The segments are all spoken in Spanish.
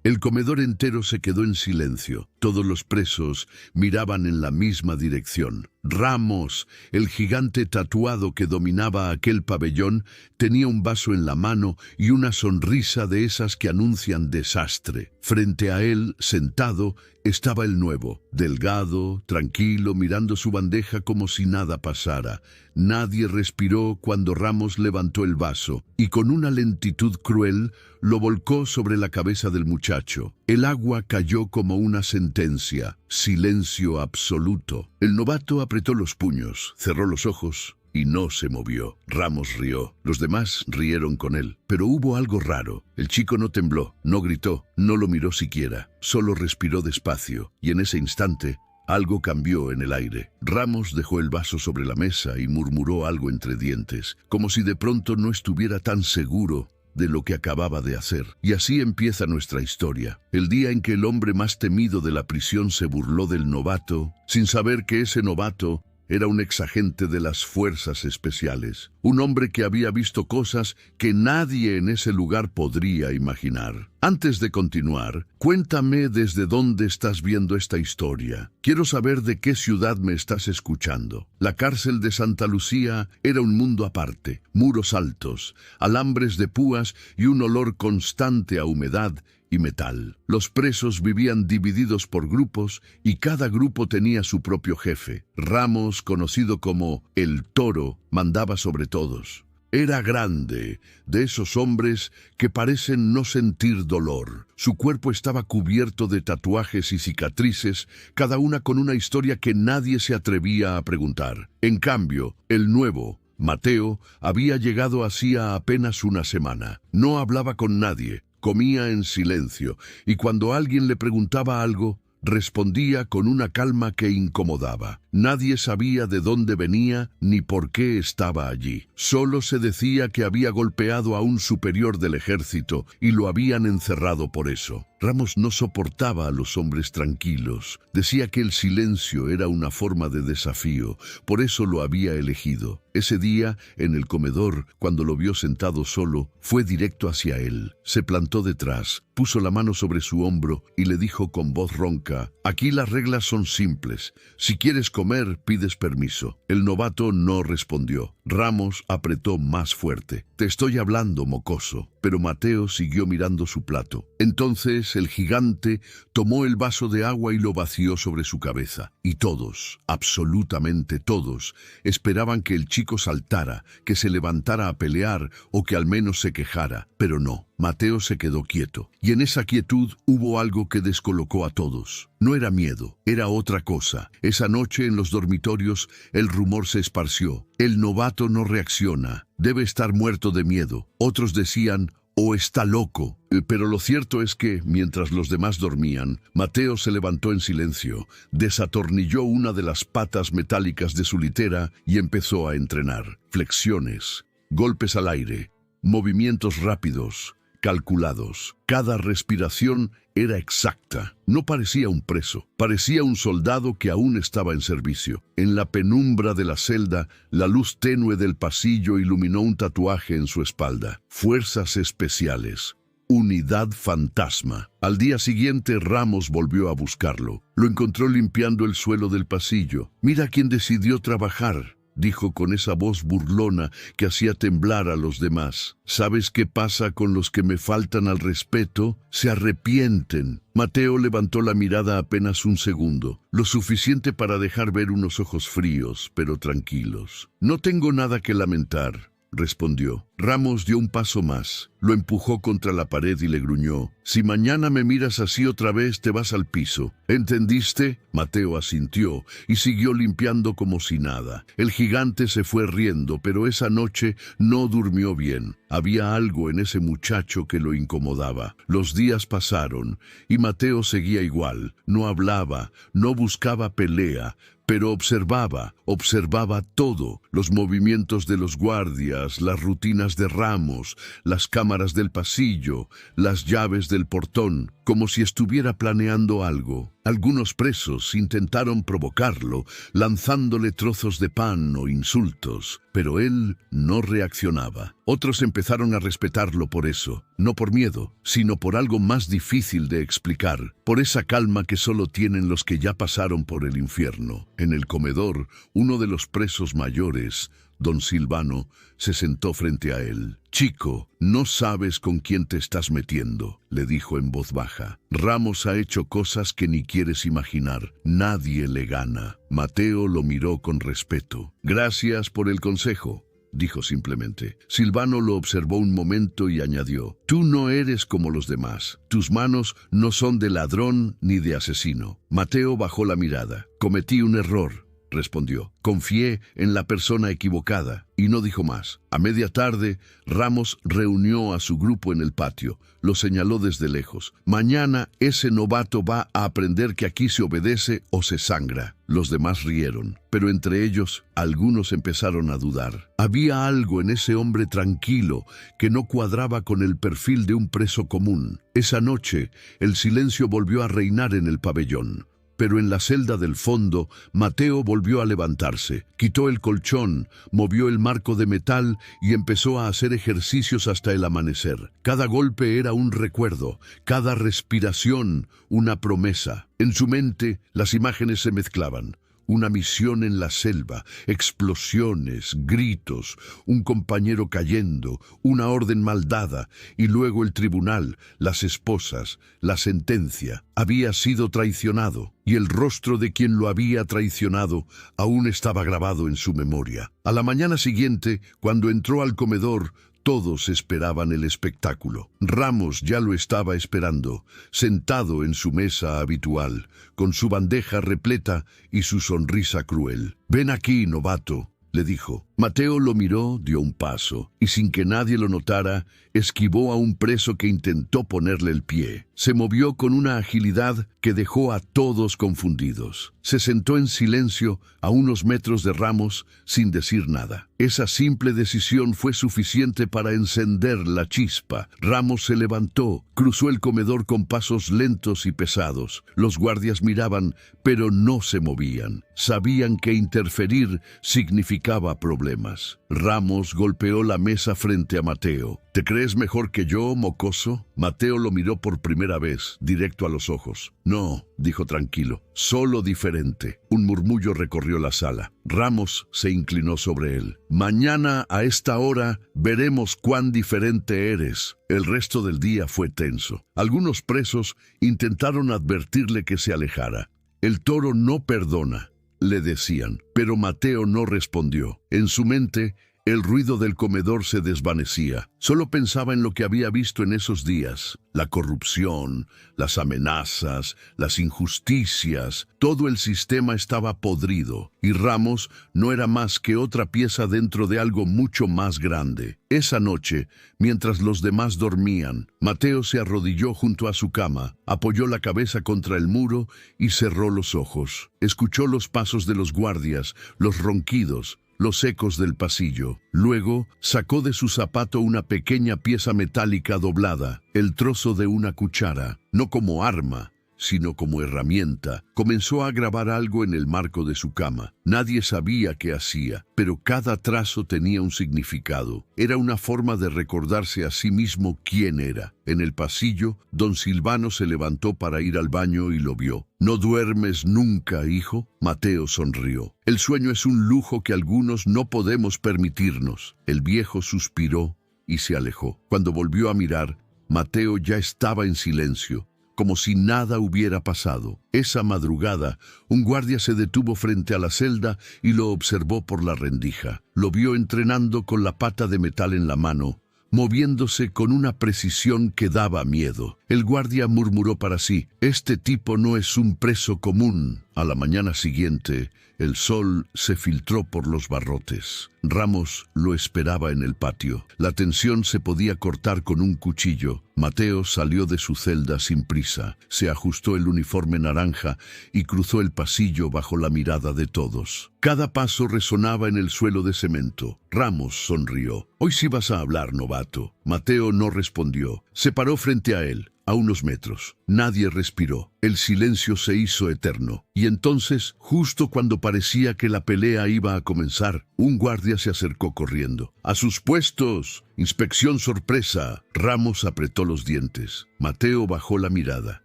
El comedor entero se quedó en silencio. Todos los presos miraban en la misma dirección. Ramos, el gigante tatuado que dominaba aquel pabellón, tenía un vaso en la mano y una sonrisa de esas que anuncian desastre. Frente a él, sentado, estaba el nuevo, delgado, tranquilo, mirando su bandeja como si nada pasara. Nadie respiró cuando Ramos levantó el vaso y con una lentitud cruel lo volcó sobre la cabeza del muchacho. El agua cayó como una sentencia. Silencio absoluto. El novato apretó los puños, cerró los ojos y no se movió. Ramos rió. Los demás rieron con él. Pero hubo algo raro. El chico no tembló, no gritó, no lo miró siquiera. Solo respiró despacio y en ese instante algo cambió en el aire. Ramos dejó el vaso sobre la mesa y murmuró algo entre dientes, como si de pronto no estuviera tan seguro de lo que acababa de hacer. Y así empieza nuestra historia. El día en que el hombre más temido de la prisión se burló del novato, sin saber que ese novato era un exagente de las fuerzas especiales. Un hombre que había visto cosas que nadie en ese lugar podría imaginar. Antes de continuar, cuéntame desde dónde estás viendo esta historia. Quiero saber de qué ciudad me estás escuchando. La cárcel de Santa Lucía era un mundo aparte. Muros altos, alambres de púas y un olor constante a humedad y metal. Los presos vivían divididos por grupos y cada grupo tenía su propio jefe. Ramos, conocido como el Toro, mandaba sobre todos. Era grande, de esos hombres que parecen no sentir dolor. Su cuerpo estaba cubierto de tatuajes y cicatrices, cada una con una historia que nadie se atrevía a preguntar. En cambio, el nuevo, Mateo, había llegado hacía apenas una semana. No hablaba con nadie. Comía en silencio, y cuando alguien le preguntaba algo, respondía con una calma que incomodaba. Nadie sabía de dónde venía ni por qué estaba allí. Solo se decía que había golpeado a un superior del ejército y lo habían encerrado por eso. Ramos no soportaba a los hombres tranquilos. Decía que el silencio era una forma de desafío, por eso lo había elegido. Ese día, en el comedor, cuando lo vio sentado solo, fue directo hacia él. Se plantó detrás, puso la mano sobre su hombro y le dijo con voz ronca: «Aquí las reglas son simples. Si quieres comer, pides permiso». El novato no respondió. Ramos apretó más fuerte. «Te estoy hablando, mocoso». Pero Mateo siguió mirando su plato. Entonces el gigante tomó el vaso de agua y lo vació sobre su cabeza. Y todos, absolutamente todos, esperaban que el chico saltara, que se levantara a pelear o que al menos se quejara. Pero no. Mateo se quedó quieto. Y en esa quietud hubo algo que descolocó a todos. No era miedo, era otra cosa. Esa noche en los dormitorios el rumor se esparció. El novato no reacciona. Debe estar muerto de miedo. Otros decían: «O está loco». Pero lo cierto es que, mientras los demás dormían, Mateo se levantó en silencio, desatornilló una de las patas metálicas de su litera y empezó a entrenar. Flexiones, golpes al aire, movimientos rápidos, calculados. Cada respiración era exacta. No parecía un preso, parecía un soldado que aún estaba en servicio. En la penumbra de la celda, la luz tenue del pasillo iluminó un tatuaje en su espalda. Fuerzas especiales. Unidad fantasma. Al día siguiente, Ramos volvió a buscarlo. Lo encontró limpiando el suelo del pasillo. «Mira quién decidió trabajar», dijo con esa voz burlona que hacía temblar a los demás. «¿Sabes qué pasa con los que me faltan al respeto? Se arrepienten». Mateo levantó la mirada apenas un segundo, lo suficiente para dejar ver unos ojos fríos, pero tranquilos. «No tengo nada que lamentar», respondió. Ramos dio un paso más, lo empujó contra la pared y le gruñó: «Si mañana me miras así otra vez, te vas al piso. ¿Entendiste?». Mateo asintió y siguió limpiando como si nada. El gigante se fue riendo, pero esa noche no durmió bien. Había algo en ese muchacho que lo incomodaba. Los días pasaron y Mateo seguía igual. No hablaba, no buscaba pelea, pero observaba todo, los movimientos de los guardias, las rutinas cadenas de Ramos, las cámaras del pasillo, las llaves del portón, como si estuviera planeando algo. Algunos presos intentaron provocarlo, lanzándole trozos de pan o insultos, pero él no reaccionaba. Otros empezaron a respetarlo por eso, no por miedo, sino por algo más difícil de explicar, por esa calma que solo tienen los que ya pasaron por el infierno. En el comedor, uno de los presos mayores, don Silvano, se sentó frente a él. «Chico, no sabes con quién te estás metiendo», le dijo en voz baja. «Ramos ha hecho cosas que ni quieres imaginar. Nadie le gana». Mateo lo miró con respeto. «Gracias por el consejo», dijo simplemente. Silvano lo observó un momento y añadió: «Tú no eres como los demás. Tus manos no son de ladrón ni de asesino». Mateo bajó la mirada. «Cometí un error», respondió. «Confié en la persona equivocada», y no dijo más. A media tarde, Ramos reunió a su grupo en el patio. Lo señaló desde lejos. «Mañana ese novato va a aprender que aquí se obedece o se sangra». Los demás rieron, pero entre ellos algunos empezaron a dudar. Había algo en ese hombre tranquilo que no cuadraba con el perfil de un preso común. Esa noche, el silencio volvió a reinar en el pabellón. Pero en la celda del fondo, Mateo volvió a levantarse, quitó el colchón, movió el marco de metal y empezó a hacer ejercicios hasta el amanecer. Cada golpe era un recuerdo, cada respiración una promesa. En su mente, las imágenes se mezclaban. Una misión en la selva, explosiones, gritos, un compañero cayendo, una orden mal dada, y luego el tribunal, las esposas, la sentencia. Había sido traicionado, y el rostro de quien lo había traicionado aún estaba grabado en su memoria. A la mañana siguiente, cuando entró al comedor, todos esperaban el espectáculo. Ramos ya lo estaba esperando, sentado en su mesa habitual, con su bandeja repleta y su sonrisa cruel. «Ven aquí, novato», le dijo. Mateo lo miró, dio un paso, y sin que nadie lo notara, esquivó a un preso que intentó ponerle el pie. Se movió con una agilidad que dejó a todos confundidos. Se sentó en silencio a unos metros de Ramos sin decir nada. Esa simple decisión fue suficiente para encender la chispa. Ramos se levantó, cruzó el comedor con pasos lentos y pesados. Los guardias miraban, pero no se movían. Sabían que interferir significaba problemas. Ramos golpeó la mesa frente a Mateo. «¿Te crees mejor que yo, mocoso?» Mateo lo miró por primera vez, directo a los ojos. «No», dijo tranquilo, «solo diferente». Un murmullo recorrió la sala. Ramos se inclinó sobre él. «Mañana a esta hora veremos cuán diferente eres». El resto del día fue tenso. Algunos presos intentaron advertirle que se alejara. «El toro no perdona», le decían, pero Mateo no respondió. En su mente, el ruido del comedor se desvanecía. Solo pensaba en lo que había visto en esos días. La corrupción, las amenazas, las injusticias. Todo el sistema estaba podrido, y Ramos no era más que otra pieza dentro de algo mucho más grande. Esa noche, mientras los demás dormían, Mateo se arrodilló junto a su cama, apoyó la cabeza contra el muro y cerró los ojos. Escuchó los pasos de los guardias, los ronquidos, los ecos del pasillo. Luego sacó de su zapato una pequeña pieza metálica doblada, el trozo de una cuchara, no como arma, sino como herramienta. Comenzó a grabar algo en el marco de su cama. Nadie sabía qué hacía, pero cada trazo tenía un significado. Era una forma de recordarse a sí mismo quién era. En el pasillo, don Silvano se levantó para ir al baño y lo vio. «¿No duermes nunca, hijo?» Mateo sonrió. «El sueño es un lujo que algunos no podemos permitirnos». El viejo suspiró y se alejó. Cuando volvió a mirar, Mateo ya estaba en silencio, como si nada hubiera pasado. Esa madrugada, un guardia se detuvo frente a la celda y lo observó por la rendija. Lo vio entrenando con la pata de metal en la mano, moviéndose con una precisión que daba miedo. El guardia murmuró para sí: «Este tipo no es un preso común». A la mañana siguiente, el sol se filtró por los barrotes. Ramos lo esperaba en el patio. La tensión se podía cortar con un cuchillo. Mateo salió de su celda sin prisa, se ajustó el uniforme naranja y cruzó el pasillo bajo la mirada de todos. Cada paso resonaba en el suelo de cemento. Ramos sonrió. «Hoy sí vas a hablar, novato». Mateo no respondió. Se paró frente a él, a unos metros. Nadie respiró. El silencio se hizo eterno. Y entonces, justo cuando parecía que la pelea iba a comenzar, un guardia se acercó corriendo. «¡A sus puestos! ¡Inspección sorpresa!». Ramos apretó los dientes. Mateo bajó la mirada.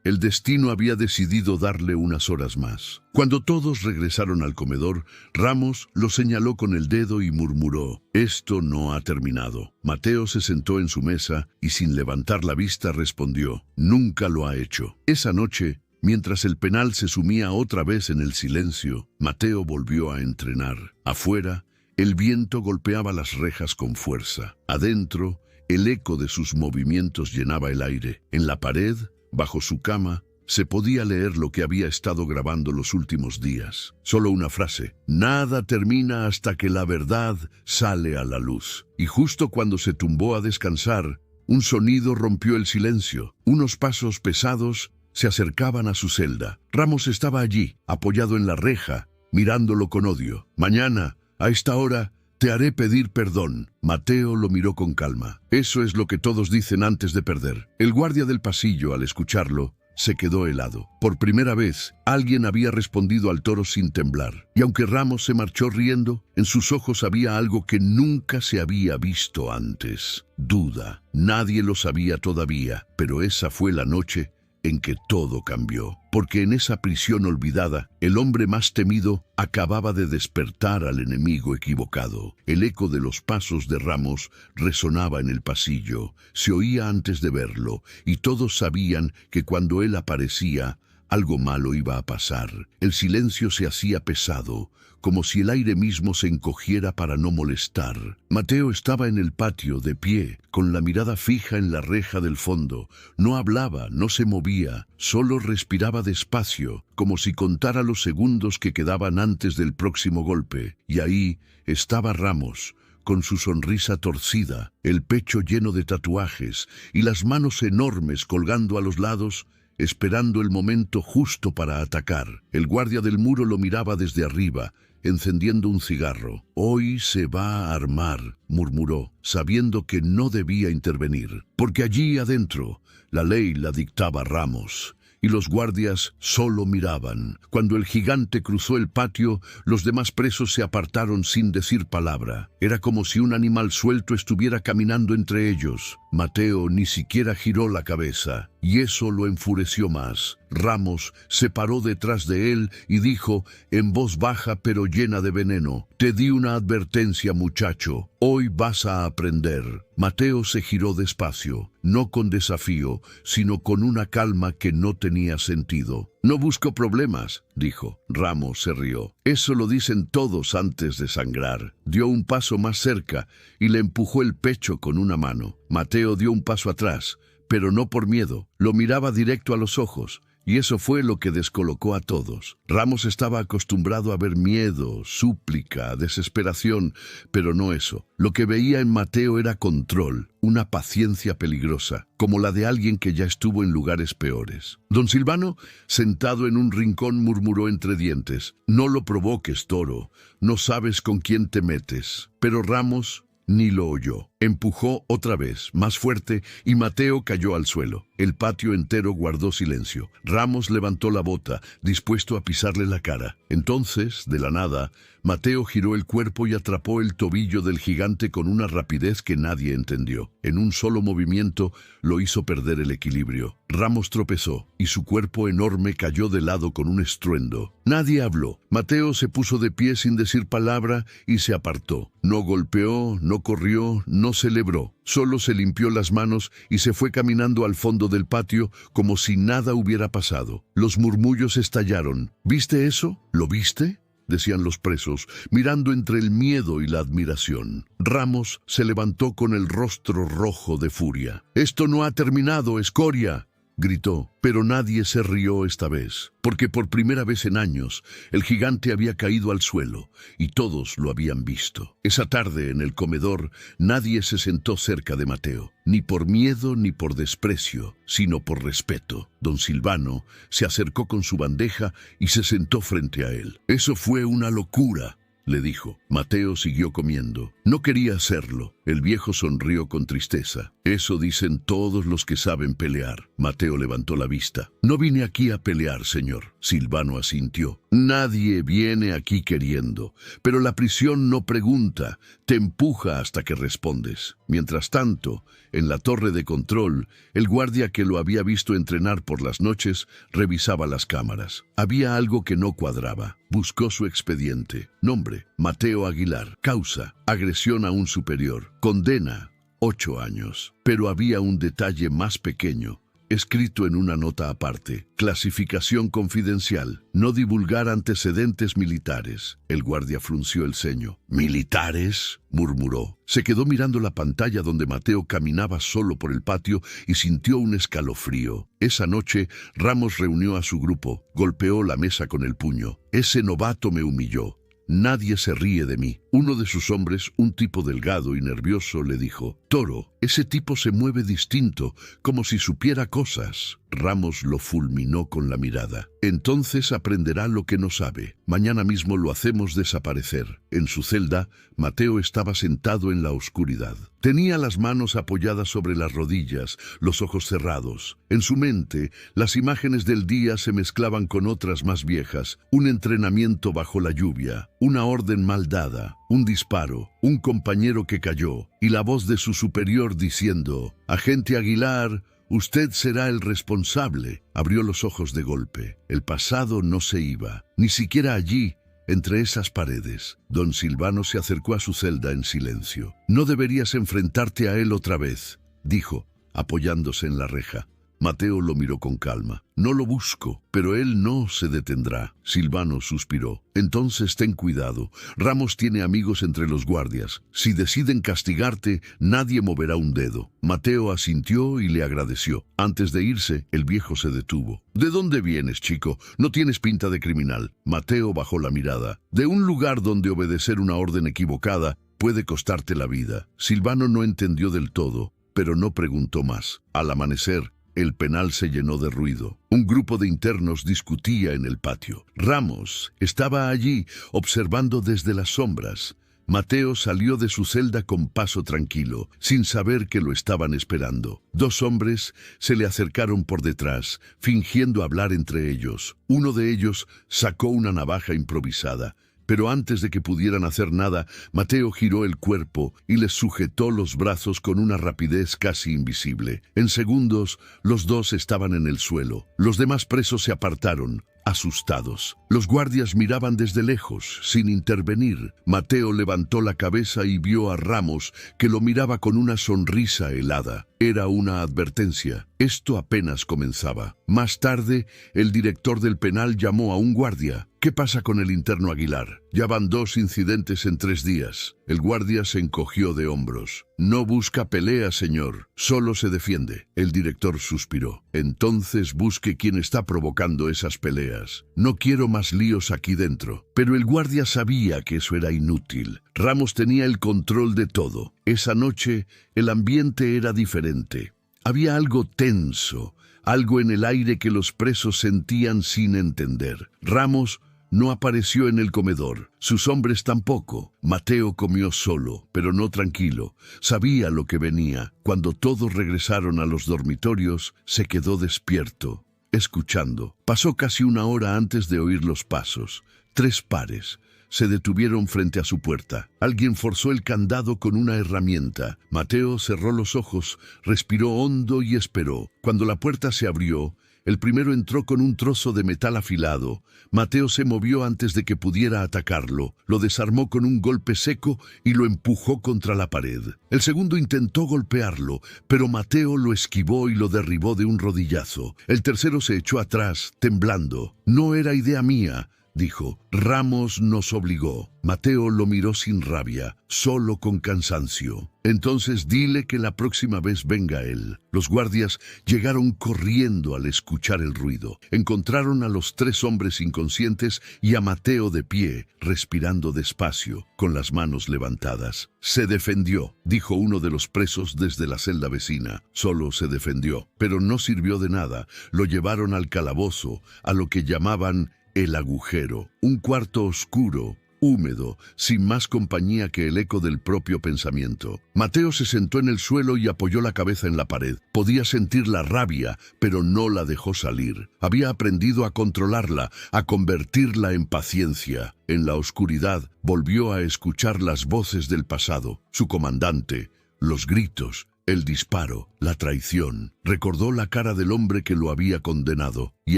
El destino había decidido darle unas horas más. Cuando todos regresaron al comedor, Ramos lo señaló con el dedo y murmuró: «Esto no ha terminado». Mateo se sentó en su mesa y sin levantar la vista respondió: «Nunca lo ha hecho». Esa noche, mientras el penal se sumía otra vez en el silencio, Mateo volvió a entrenar. Afuera, el viento golpeaba las rejas con fuerza. Adentro, el eco de sus movimientos llenaba el aire. En la pared, bajo su cama, se podía leer lo que había estado grabando los últimos días. Solo una frase: «Nada termina hasta que la verdad sale a la luz». Y justo cuando se tumbó a descansar, un sonido rompió el silencio. Unos pasos pesados se acercaban a su celda. Ramos estaba allí, apoyado en la reja, mirándolo con odio. «Mañana, a esta hora, te haré pedir perdón». Mateo lo miró con calma. Eso es lo que todos dicen antes de perder. El guardia del pasillo, al escucharlo, se quedó helado. Por primera vez, alguien había respondido al toro sin temblar. Y aunque Ramos se marchó riendo, en sus ojos había algo que nunca se había visto antes: duda. Nadie lo sabía todavía, pero esa fue la noche en que todo cambió. Porque en esa prisión olvidada, el hombre más temido acababa de despertar al enemigo equivocado. El eco de los pasos de Ramos resonaba en el pasillo, se oía antes de verlo, y todos sabían que cuando él aparecía, algo malo iba a pasar. El silencio se hacía pesado, como si el aire mismo se encogiera para no molestar. Mateo estaba en el patio, de pie, con la mirada fija en la reja del fondo. No hablaba, no se movía, solo respiraba despacio, como si contara los segundos que quedaban antes del próximo golpe. Y ahí estaba Ramos, con su sonrisa torcida, el pecho lleno de tatuajes y las manos enormes colgando a los lados, esperando el momento justo para atacar. El guardia del muro lo miraba desde arriba, encendiendo un cigarro. «Hoy se va a armar», murmuró, sabiendo que no debía intervenir, porque allí adentro la ley la dictaba Ramos, y los guardias solo miraban. Cuando el gigante cruzó el patio, los demás presos se apartaron sin decir palabra. Era como si un animal suelto estuviera caminando entre ellos. Mateo ni siquiera giró la cabeza, y eso lo enfureció más. Ramos se paró detrás de él y dijo, en voz baja pero llena de veneno: «Te di una advertencia, muchacho. Hoy vas a aprender». Mateo se giró despacio, no con desafío, sino con una calma que no tenía sentido. «No busco problemas», dijo. Ramos se rió. «Eso lo dicen todos antes de sangrar». Dio un paso más cerca y le empujó el pecho con una mano. Mateo dio un paso atrás, pero no por miedo. Lo miraba directo a los ojos. Y eso fue lo que descolocó a todos. Ramos estaba acostumbrado a ver miedo, súplica, desesperación, pero no eso. Lo que veía en Mateo era control, una paciencia peligrosa, como la de alguien que ya estuvo en lugares peores. Don Silvano, sentado en un rincón, murmuró entre dientes: «No lo provoques, toro, no sabes con quién te metes». Pero Ramos ni lo oyó. Empujó otra vez, más fuerte, y Mateo cayó al suelo. El patio entero guardó silencio. Ramos levantó la bota, dispuesto a pisarle la cara. Entonces, de la nada, Mateo giró el cuerpo y atrapó el tobillo del gigante con una rapidez que nadie entendió. En un solo movimiento, lo hizo perder el equilibrio. Ramos tropezó, y su cuerpo enorme cayó de lado con un estruendo. Nadie habló. Mateo se puso de pie sin decir palabra y se apartó. No golpeó, no corrió, no celebró. Solo se limpió las manos y se fue caminando al fondo del patio como si nada hubiera pasado. Los murmullos estallaron. «¿Viste eso? ¿Lo viste?», decían los presos, mirando entre el miedo y la admiración. Ramos se levantó con el rostro rojo de furia. «Esto no ha terminado, escoria», gritó, pero nadie se rió esta vez, porque por primera vez en años el gigante había caído al suelo y todos lo habían visto. Esa tarde en el comedor nadie se sentó cerca de Mateo, ni por miedo ni por desprecio, sino por respeto. Don Silvano se acercó con su bandeja y se sentó frente a él. «Eso fue una locura», le dijo. Mateo siguió comiendo. No quería hacerlo. El viejo sonrió con tristeza. «Eso dicen todos los que saben pelear». Mateo levantó la vista. «No vine aquí a pelear, señor». Silvano asintió. «Nadie viene aquí queriendo, pero la prisión no pregunta, te empuja hasta que respondes». Mientras tanto, en la torre de control, el guardia que lo había visto entrenar por las noches revisaba las cámaras. Había algo que no cuadraba. Buscó su expediente. Nombre: Mateo Aguilar. Causa: agresión a un superior. Condena: 8 años. Pero había un detalle más pequeño, escrito en una nota aparte. Clasificación confidencial. No divulgar antecedentes militares. El guardia frunció el ceño. «¿Militares?», murmuró. Se quedó mirando la pantalla donde Mateo caminaba solo por el patio y sintió un escalofrío. Esa noche, Ramos reunió a su grupo. Golpeó la mesa con el puño. «Ese novato me humilló. Nadie se ríe de mí». Uno de sus hombres, un tipo delgado y nervioso, le dijo: «Toro, ese tipo se mueve distinto, como si supiera cosas». Ramos lo fulminó con la mirada. «Entonces aprenderá lo que no sabe. Mañana mismo lo hacemos desaparecer». En su celda, Mateo estaba sentado en la oscuridad. Tenía las manos apoyadas sobre las rodillas, los ojos cerrados. En su mente, las imágenes del día se mezclaban con otras más viejas. Un entrenamiento bajo la lluvia, una orden mal dada, un disparo, un compañero que cayó, y la voz de su superior diciendo: «Agente Aguilar, usted será el responsable». Abrió los ojos de golpe. El pasado no se iba, ni siquiera allí, entre esas paredes. Don Silvano se acercó a su celda en silencio. «No deberías enfrentarte a él otra vez», dijo, apoyándose en la reja. Mateo lo miró con calma. «No lo busco, pero él no se detendrá». Silvano suspiró. «Entonces ten cuidado. Ramos tiene amigos entre los guardias. Si deciden castigarte, nadie moverá un dedo». Mateo asintió y le agradeció. Antes de irse, el viejo se detuvo. «¿De dónde vienes, chico? No tienes pinta de criminal». Mateo bajó la mirada. «De un lugar donde obedecer una orden equivocada puede costarte la vida». Silvano no entendió del todo, pero no preguntó más. Al amanecer, el penal se llenó de ruido. Un grupo de internos discutía en el patio. Ramos estaba allí, observando desde las sombras. Mateo salió de su celda con paso tranquilo, sin saber que lo estaban esperando. 2 hombres se le acercaron por detrás, fingiendo hablar entre ellos. Uno de ellos sacó una navaja improvisada. Pero antes de que pudieran hacer nada, Mateo giró el cuerpo y les sujetó los brazos con una rapidez casi invisible. En segundos, los 2 estaban en el suelo. Los demás presos se apartaron, asustados. Los guardias miraban desde lejos, sin intervenir. Mateo levantó la cabeza y vio a Ramos, que lo miraba con una sonrisa helada. Era una advertencia. Esto apenas comenzaba. Más tarde, el director del penal llamó a un guardia. «¿Qué pasa con el interno Aguilar? Ya van 2 incidentes en 3 días». El guardia se encogió de hombros. «No busca pelea, señor. Solo se defiende». El director suspiró. «Entonces busque quién está provocando esas peleas. No quiero más líos aquí dentro». Pero el guardia sabía que eso era inútil. Ramos tenía el control de todo. Esa noche, el ambiente era diferente. Había algo tenso, algo en el aire que los presos sentían sin entender. Ramos no apareció en el comedor, sus hombres tampoco. Mateo comió solo, pero no tranquilo. Sabía lo que venía. Cuando todos regresaron a los dormitorios, se quedó despierto, escuchando. Pasó casi 1 hora antes de oír los pasos. 3 pares. Se detuvieron frente a su puerta. Alguien forzó el candado con una herramienta. Mateo cerró los ojos, respiró hondo y esperó. Cuando la puerta se abrió, el primero entró con un trozo de metal afilado. Mateo se movió antes de que pudiera atacarlo. Lo desarmó con un golpe seco y lo empujó contra la pared. El segundo intentó golpearlo, pero Mateo lo esquivó y lo derribó de un rodillazo. El tercero se echó atrás, temblando. «No era idea mía», dijo. Ramos nos obligó. Mateo lo miró sin rabia, solo con cansancio. Entonces dile que la próxima vez venga él. Los guardias llegaron corriendo al escuchar el ruido. Encontraron a los 3 hombres inconscientes y a Mateo de pie, respirando despacio, con las manos levantadas. Se defendió, dijo uno de los presos desde la celda vecina. Solo se defendió, pero no sirvió de nada. Lo llevaron al calabozo, a lo que llamaban el agujero, un cuarto oscuro, húmedo, sin más compañía que el eco del propio pensamiento. Mateo se sentó en el suelo y apoyó la cabeza en la pared. Podía sentir la rabia, pero no la dejó salir. Había aprendido a controlarla, a convertirla en paciencia. En la oscuridad volvió a escuchar las voces del pasado, su comandante, los gritos, el disparo, la traición. Recordó la cara del hombre que lo había condenado, y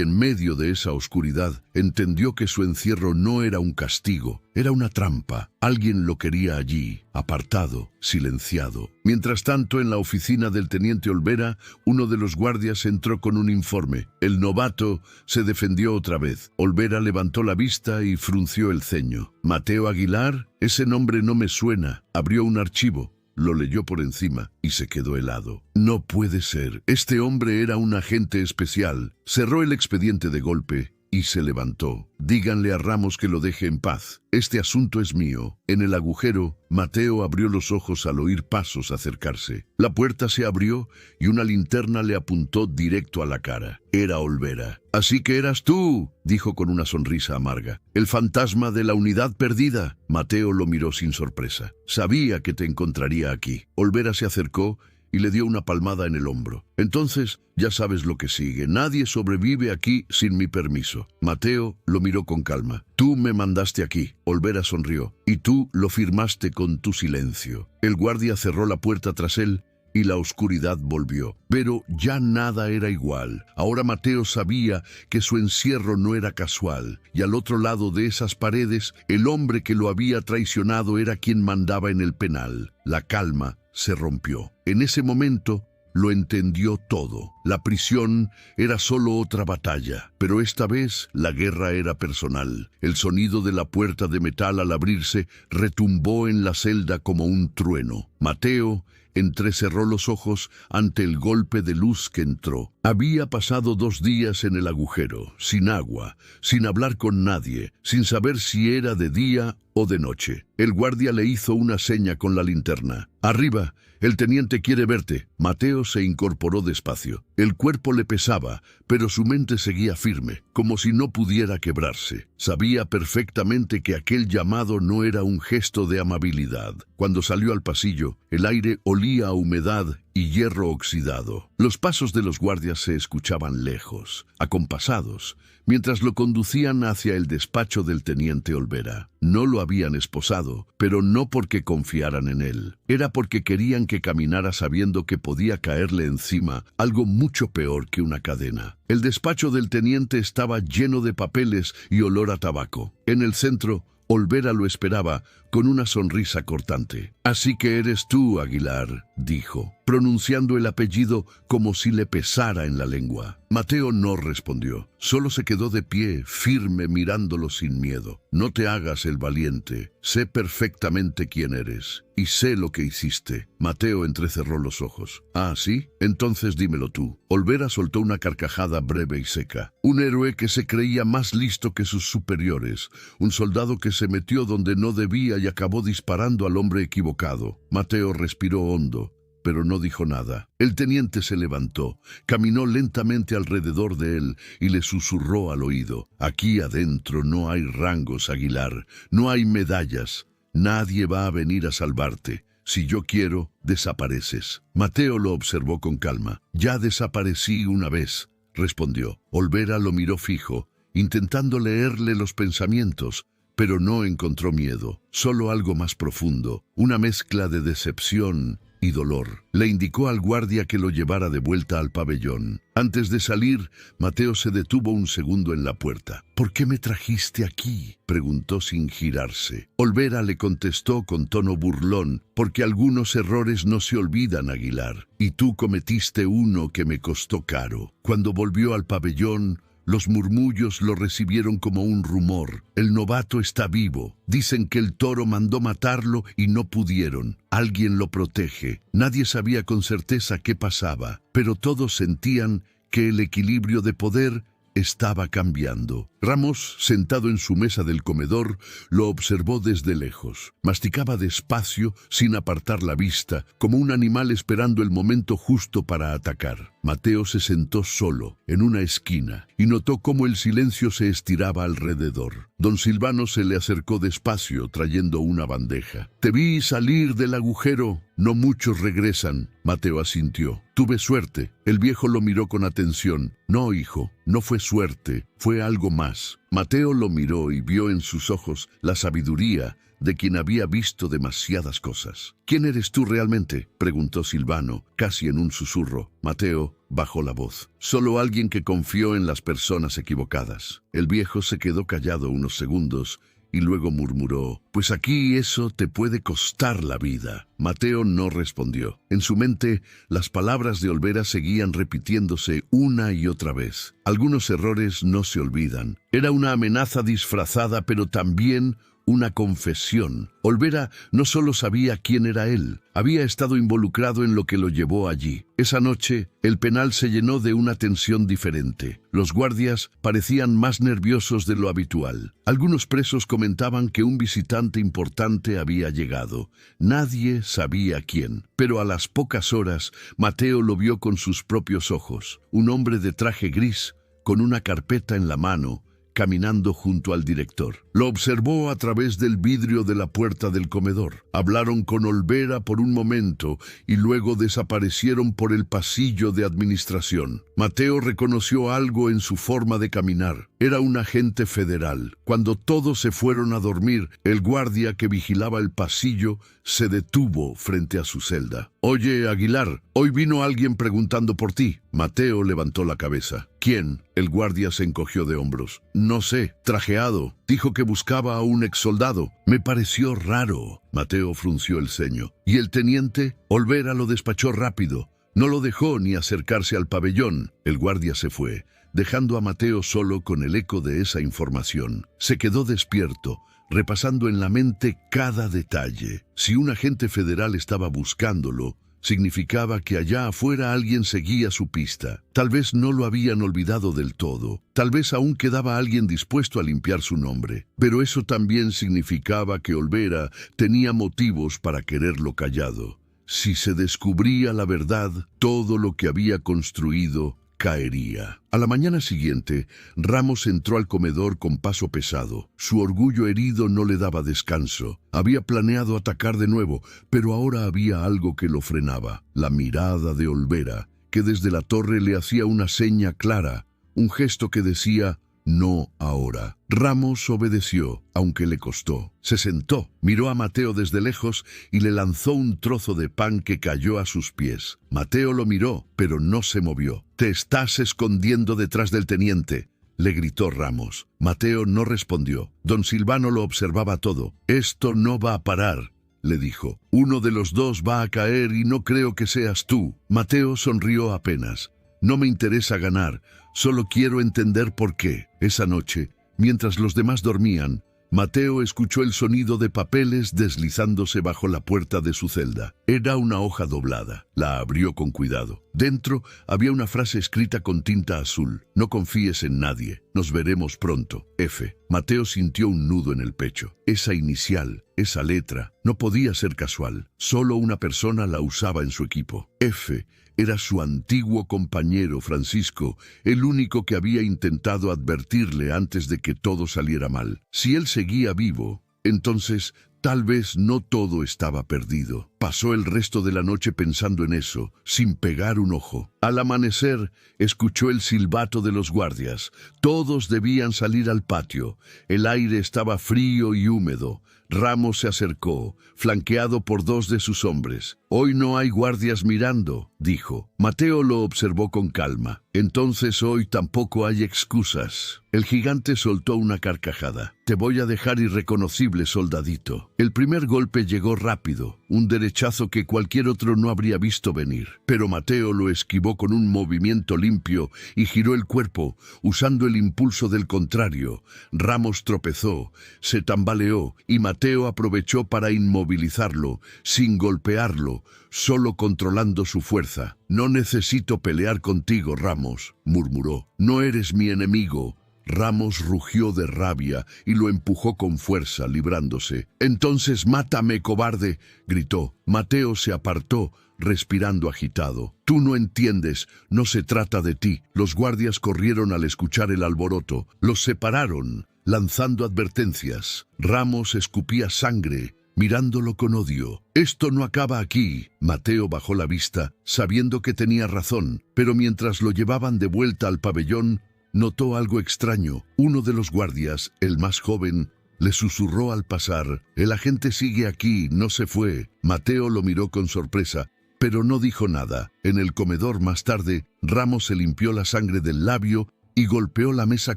en medio de esa oscuridad entendió que su encierro no era un castigo, era una trampa. Alguien lo quería allí, apartado, silenciado. Mientras tanto, en la oficina del teniente Olvera, uno de los guardias entró con un informe. El novato se defendió otra vez. Olvera levantó la vista y frunció el ceño. Mateo Aguilar, ese nombre no me suena. Abrió un archivo. Lo leyó por encima y se quedó helado. No puede ser. Este hombre era un agente especial. Cerró el expediente de golpe y se levantó. Díganle a Ramos que lo deje en paz. Este asunto es mío. En el agujero, Mateo abrió los ojos al oír pasos acercarse. La puerta se abrió y una linterna le apuntó directo a la cara. Era Olvera. «Así que eras tú», dijo con una sonrisa amarga. «El fantasma de la unidad perdida». Mateo lo miró sin sorpresa. «Sabía que te encontraría aquí». Olvera se acercó y le dio una palmada en el hombro. «Entonces, ya sabes lo que sigue. Nadie sobrevive aquí sin mi permiso». Mateo lo miró con calma. «Tú me mandaste aquí». Olvera sonrió. «Y tú lo firmaste con tu silencio». El guardia cerró la puerta tras él y la oscuridad volvió. Pero ya nada era igual. Ahora Mateo sabía que su encierro no era casual, y al otro lado de esas paredes, el hombre que lo había traicionado era quien mandaba en el penal. La calma se rompió. En ese momento, lo entendió todo. La prisión era solo otra batalla, pero esta vez la guerra era personal. El sonido de la puerta de metal al abrirse retumbó en la celda como un trueno. Mateo entrecerró los ojos ante el golpe de luz que entró. Había pasado 2 días en el agujero, sin agua, sin hablar con nadie, sin saber si era de día o de noche. El guardia le hizo una seña con la linterna. «Arriba, el teniente quiere verte». Mateo se incorporó despacio. El cuerpo le pesaba, pero su mente seguía firme, como si no pudiera quebrarse. Sabía perfectamente que aquel llamado no era un gesto de amabilidad. Cuando salió al pasillo, el aire olía a humedad y hierro oxidado. Los pasos de los guardias se escuchaban lejos, acompasados, mientras lo conducían hacia el despacho del teniente Olvera. No lo habían esposado, pero no porque confiaran en él. Era porque querían que caminara sabiendo que podía caerle encima algo mucho peor que una cadena. El despacho del teniente estaba lleno de papeles y olor a tabaco. En el centro, Olvera lo esperaba con una sonrisa cortante. «Así que eres tú, Aguilar», dijo, pronunciando el apellido como si le pesara en la lengua. Mateo no respondió. Solo se quedó de pie, firme, mirándolo sin miedo. «No te hagas el valiente. Sé perfectamente quién eres. Y sé lo que hiciste». Mateo entrecerró los ojos. «Ah, ¿sí? Entonces dímelo tú». Olvera soltó una carcajada breve y seca. Un héroe que se creía más listo que sus superiores. Un soldado que se metió donde no debía y acabó disparando al hombre equivocado. Mateo respiró hondo, pero no dijo nada. El teniente se levantó, caminó lentamente alrededor de él y le susurró al oído: «Aquí adentro no hay rangos, Aguilar, no hay medallas. Nadie va a venir a salvarte. Si yo quiero, desapareces». Mateo lo observó con calma. «Ya desaparecí una vez», respondió. Olvera lo miró fijo, intentando leerle los pensamientos, pero no encontró miedo, solo algo más profundo, una mezcla de decepción y dolor. Le indicó al guardia que lo llevara de vuelta al pabellón. Antes de salir, Mateo se detuvo un segundo en la puerta. «¿Por qué me trajiste aquí?», preguntó sin girarse. Olvera le contestó con tono burlón: «Porque algunos errores no se olvidan, Aguilar, y tú cometiste uno que me costó caro». Cuando volvió al pabellón, Los murmullos lo recibieron como un rumor. El novato está vivo. Dicen que el toro mandó matarlo y no pudieron. Alguien lo protege. Nadie sabía con certeza qué pasaba, pero todos sentían que el equilibrio de poder estaba cambiando. Ramos, sentado en su mesa del comedor, lo observó desde lejos. Masticaba despacio, sin apartar la vista, como un animal esperando el momento justo para atacar. Mateo se sentó solo, en una esquina, y notó cómo el silencio se estiraba alrededor. Don Silvano se le acercó despacio, trayendo una bandeja. «Te vi salir del agujero. No muchos regresan», Mateo asintió. «Tuve suerte». El viejo lo miró con atención. «No, hijo, no fue suerte, fue algo más». Mateo lo miró y vio en sus ojos la sabiduría de quien había visto demasiadas cosas. «¿Quién eres tú realmente?», preguntó Silvano, casi en un susurro. Mateo bajó la voz. «Solo alguien que confió en las personas equivocadas». El viejo se quedó callado unos segundos y luego murmuró: «Pues aquí eso te puede costar la vida». Mateo no respondió. En su mente, las palabras de Olvera seguían repitiéndose una y otra vez. Algunos errores no se olvidan. Era una amenaza disfrazada, pero también una confesión. Olvera no solo sabía quién era él, había estado involucrado en lo que lo llevó allí. Esa noche, el penal se llenó de una tensión diferente. Los guardias parecían más nerviosos de lo habitual. Algunos presos comentaban que un visitante importante había llegado. Nadie sabía quién, pero a las pocas horas, Mateo lo vio con sus propios ojos. Un hombre de traje gris, con una carpeta en la mano, caminando junto al director. Lo observó a través del vidrio de la puerta del comedor. Hablaron con Olvera por un momento y luego desaparecieron por el pasillo de administración. Mateo reconoció algo en su forma de caminar. Era un agente federal. Cuando todos se fueron a dormir, el guardia que vigilaba el pasillo se detuvo frente a su celda. «Oye, Aguilar, hoy vino alguien preguntando por ti». Mateo levantó la cabeza. «¿Quién?». El guardia se encogió de hombros. «No sé, trajeado. Dijo que buscaba a un exsoldado. Me pareció raro». Mateo frunció el ceño. «¿Y el teniente?». Olvera lo despachó rápido. No lo dejó ni acercarse al pabellón. El guardia se fue, dejando a Mateo solo con el eco de esa información. Se quedó despierto, repasando en la mente cada detalle. Si un agente federal estaba buscándolo, significaba que allá afuera alguien seguía su pista. Tal vez no lo habían olvidado del todo. Tal vez aún quedaba alguien dispuesto a limpiar su nombre. Pero eso también significaba que Olvera tenía motivos para quererlo callado. Si se descubría la verdad, todo lo que había construido caería. A la mañana siguiente, Ramos entró al comedor con paso pesado. Su orgullo herido no le daba descanso. Había planeado atacar de nuevo, pero ahora había algo que lo frenaba. La mirada de Olvera, que desde la torre le hacía una seña clara, un gesto que decía: «No ahora». Ramos obedeció, aunque le costó. Se sentó, miró a Mateo desde lejos y le lanzó un trozo de pan que cayó a sus pies. Mateo lo miró, pero no se movió. «Te estás escondiendo detrás del teniente», le gritó Ramos. Mateo no respondió. Don Silvano lo observaba todo. «Esto no va a parar», le dijo. «Uno de los dos va a caer y no creo que seas tú». Mateo sonrió apenas. «No me interesa ganar, solo quiero entender por qué». Esa noche, mientras los demás dormían, Mateo escuchó el sonido de papeles deslizándose bajo la puerta de su celda. Era una hoja doblada. La abrió con cuidado. Dentro había una frase escrita con tinta azul: «No confíes en nadie. Nos veremos pronto. F». Mateo sintió un nudo en el pecho. Esa inicial, esa letra, no podía ser casual. Solo una persona la usaba en su equipo. F era su antiguo compañero Francisco, el único que había intentado advertirle antes de que todo saliera mal. Si él seguía vivo, entonces tal vez no todo estaba perdido. Pasó el resto de la noche pensando en eso, sin pegar un ojo. Al amanecer, escuchó el silbato de los guardias. Todos debían salir al patio. El aire estaba frío y húmedo. Ramos se acercó, flanqueado por dos de sus hombres. «Hoy no hay guardias mirando», dijo. Mateo lo observó con calma. «Entonces hoy tampoco hay excusas». El gigante soltó una carcajada. «Te voy a dejar irreconocible, soldadito». El primer golpe llegó rápido, un derechazo que cualquier otro no habría visto venir. Pero Mateo lo esquivó con un movimiento limpio y giró el cuerpo, usando el impulso del contrario. Ramos tropezó, se tambaleó y Mateo aprovechó para inmovilizarlo, sin golpearlo, solo controlando su fuerza. «No necesito pelear contigo, Ramos», murmuró. «No eres mi enemigo». Ramos rugió de rabia y lo empujó con fuerza, librándose. «Entonces mátame, cobarde», gritó. Mateo se apartó, respirando agitado. «Tú no entiendes, no se trata de ti». Los guardias corrieron al escuchar el alboroto. Los separaron, lanzando advertencias. Ramos escupía sangre, mirándolo con odio. «Esto no acaba aquí». Mateo bajó la vista, sabiendo que tenía razón, pero mientras lo llevaban de vuelta al pabellón, notó algo extraño. Uno de los guardias, el más joven, le susurró al pasar: «El agente sigue aquí, no se fue». Mateo lo miró con sorpresa, pero no dijo nada. En el comedor más tarde, Ramos se limpió la sangre del labio y golpeó la mesa